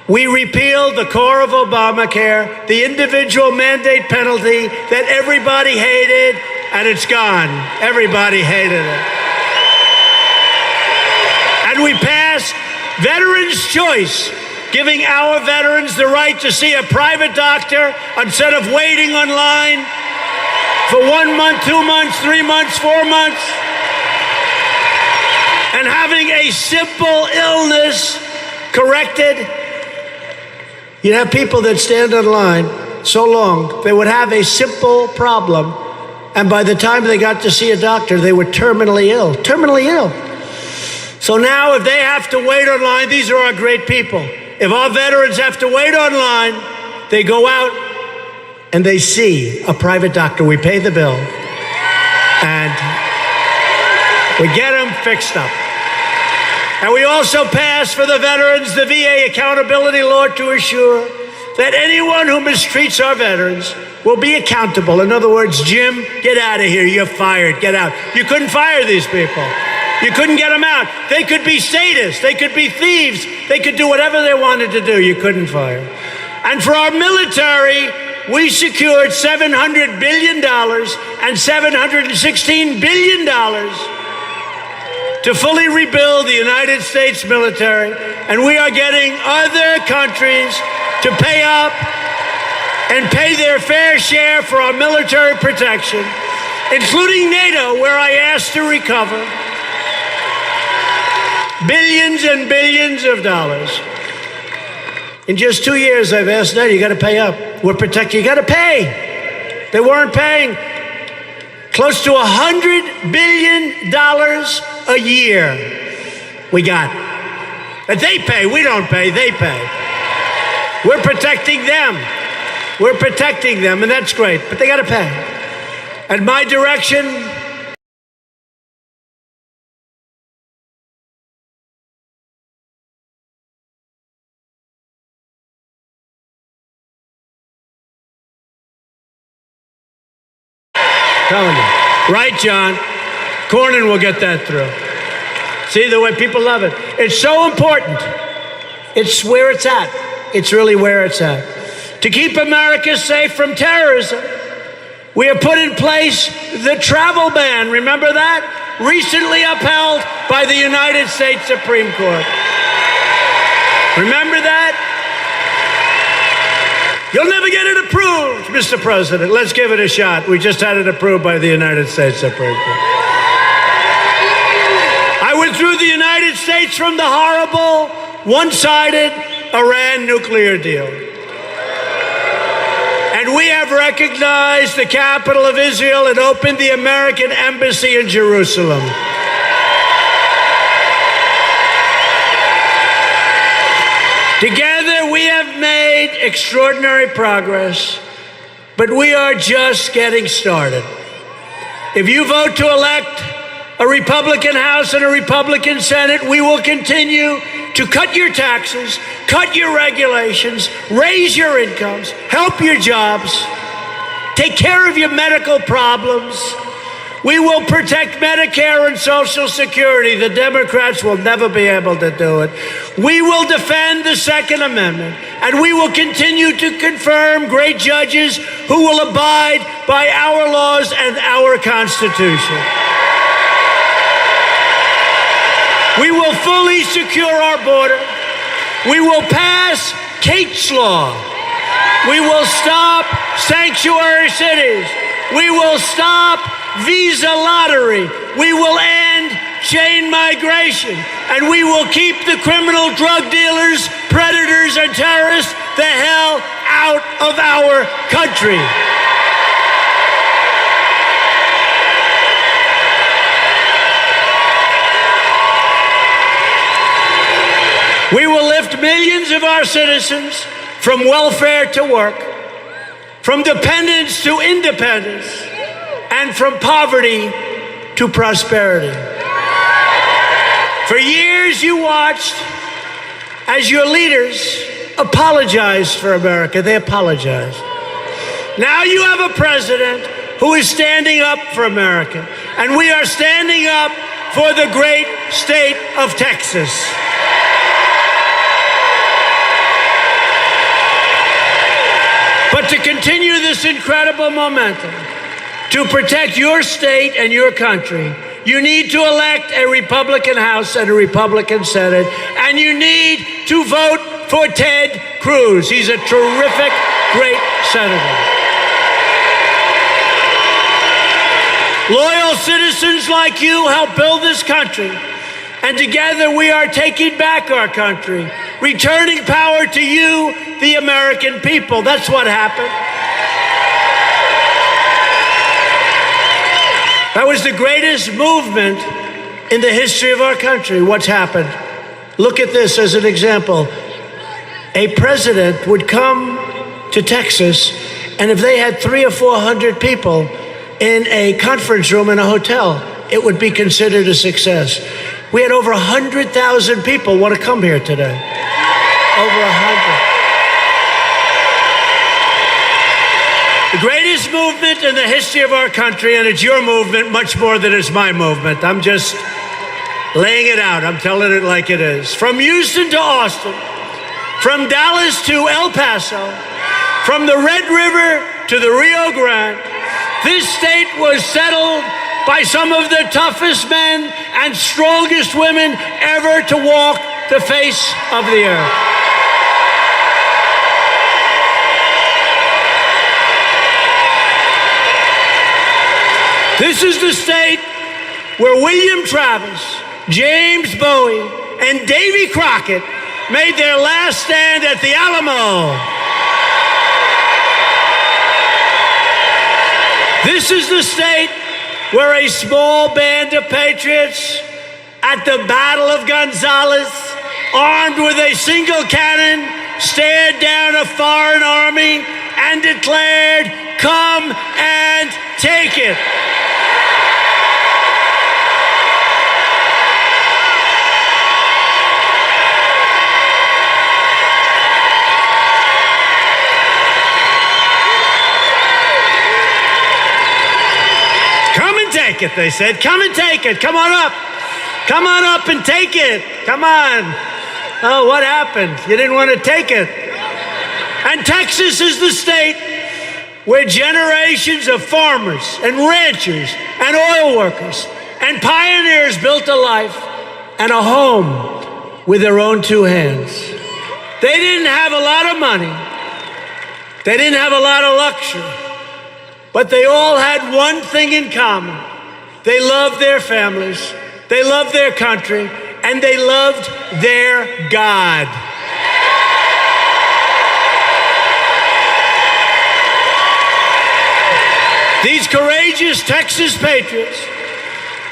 we repealed the core of Obamacare, the individual mandate penalty that everybody hated, and it's gone. Everybody hated it. And we passed Veterans' Choice, giving our veterans the right to see a private doctor instead of waiting online for 1 month, 2 months, 3 months, 4 months, and having a simple illness corrected. You'd have people that stand in line so long, they would have a simple problem, and by the time they got to see a doctor, they were terminally ill. Terminally ill. So now if they have to wait online, these are our great people. If our veterans have to wait online, they go out and they see a private doctor. We pay the bill and we get them fixed up. And we also pass for the veterans the VA accountability law to assure that anyone who mistreats our veterans will be accountable. In other words, Jim, get out of here. You're fired. Get out. You couldn't fire these people. You couldn't get them out. They could be sadists. They could be thieves. They could do whatever they wanted to do. You couldn't fire. And for our military, we secured $700 billion and $716 billion to fully rebuild the United States military. And we are getting other countries to pay up and pay their fair share for our military protection, including NATO, where I asked to recover billions and billions of dollars. In just 2 years, I've asked NATO, you got to pay up. We're protecting, you got to pay. They weren't paying. Close to $100 billion a year we got. But they pay, we don't pay, they pay. We're protecting them. We're protecting them, and that's great, but they got to pay. At my direction, telling you. Right, John? Cornyn will get that through. See the way people love it. It's so important. It's where it's at. It's really where it's at. To keep America safe from terrorism, we have put in place the travel ban. Remember that? Recently upheld by the United States Supreme Court. Remember that? You'll never get it approved, Mr. President. Let's give it a shot. We just had it approved by the United States Supreme Court. I withdrew the United States from the horrible, one-sided Iran nuclear deal. And we have recognized the capital of Israel and opened the American embassy in Jerusalem. Together, we have made extraordinary progress, but we are just getting started. If you vote to elect a Republican House and a Republican Senate, we will continue to cut your taxes, cut your regulations, raise your incomes, help your jobs, take care of your medical problems. We will protect Medicare and Social Security. The Democrats will never be able to do it. We will defend the Second Amendment, and we will continue to confirm great judges who will abide by our laws and our Constitution. We will fully secure our border. We will pass Kate's Law. We will stop sanctuary cities. We will stop visa lottery. We will end chain migration. And we will keep the criminal drug dealers, predators, and terrorists the hell out of our country. We will lift millions of our citizens from welfare to work, from dependence to independence, and from poverty to prosperity. For years, you watched as your leaders apologized for America. They apologized. Now you have a president who is standing up for America, and we are standing up for the great state of Texas. But to continue this incredible momentum, to protect your state and your country, you need to elect a Republican House and a Republican Senate, and you need to vote for Ted Cruz. He's a terrific, great senator. Loyal citizens like you help build this country, and together we are taking back our country, returning power to you, the American people. That's what happened. That was the greatest movement in the history of our country. What's happened? Look at this as an example. A president would come to Texas, and if they had 300 or 400 people in a conference room in a hotel, it would be considered a success. We had over 100,000 people want to come here today. Over 100. The greatest movement in the history of our country, and it's your movement much more than it's my movement. I'm just laying it out. I'm telling it like it is. From Houston to Austin, from Dallas to El Paso, from the Red River to the Rio Grande, this state was settled by some of the toughest men and strongest women ever to walk the face of the earth. This is the state where William Travis, James Bowie, and Davy Crockett made their last stand at the Alamo. This is the state where a small band of patriots at the Battle of Gonzales, armed with a single cannon, stared down a foreign army and declared, "Come and take it." Take it, they said. Come and take it. Come on up. Come on up and take it. Come on. Oh, what happened? You didn't want to take it. And Texas is the state where generations of farmers and ranchers and oil workers and pioneers built a life and a home with their own two hands. They didn't have a lot of money. They didn't have a lot of luxury. But they all had one thing in common. They loved their families, they loved their country, and they loved their God. These courageous Texas patriots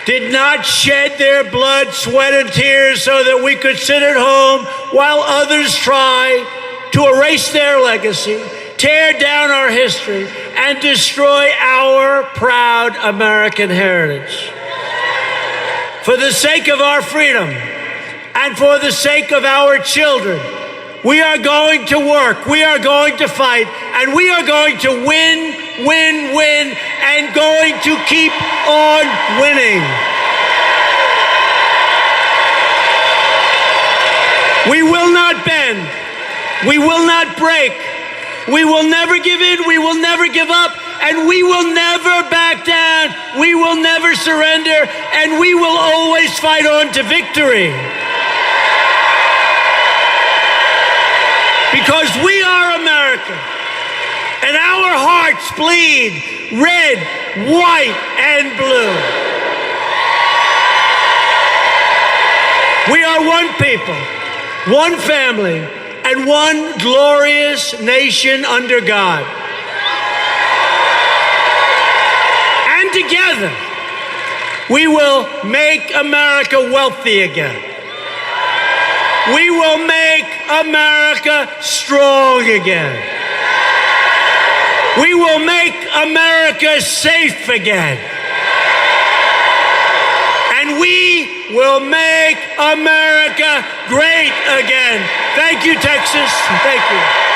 did not shed their blood, sweat, and tears so that we could sit at home while others try to erase their legacy, tear down our history, and destroy our proud American heritage. For the sake of our freedom and for the sake of our children, we are going to work, we are going to fight, and we are going to win, win, win, and going to keep on winning. We will not bend. We will not break. We will never give in. We will never give up. And we will never back down. We will never surrender. And we will always fight on to victory. Because we are America. And our hearts bleed red, white, and blue. We are one people, one family, and one glorious nation under God. And together, we will make America wealthy again. We will make America strong again. We will make America safe again. And we will make America great again. Thank you, Texas. Thank you.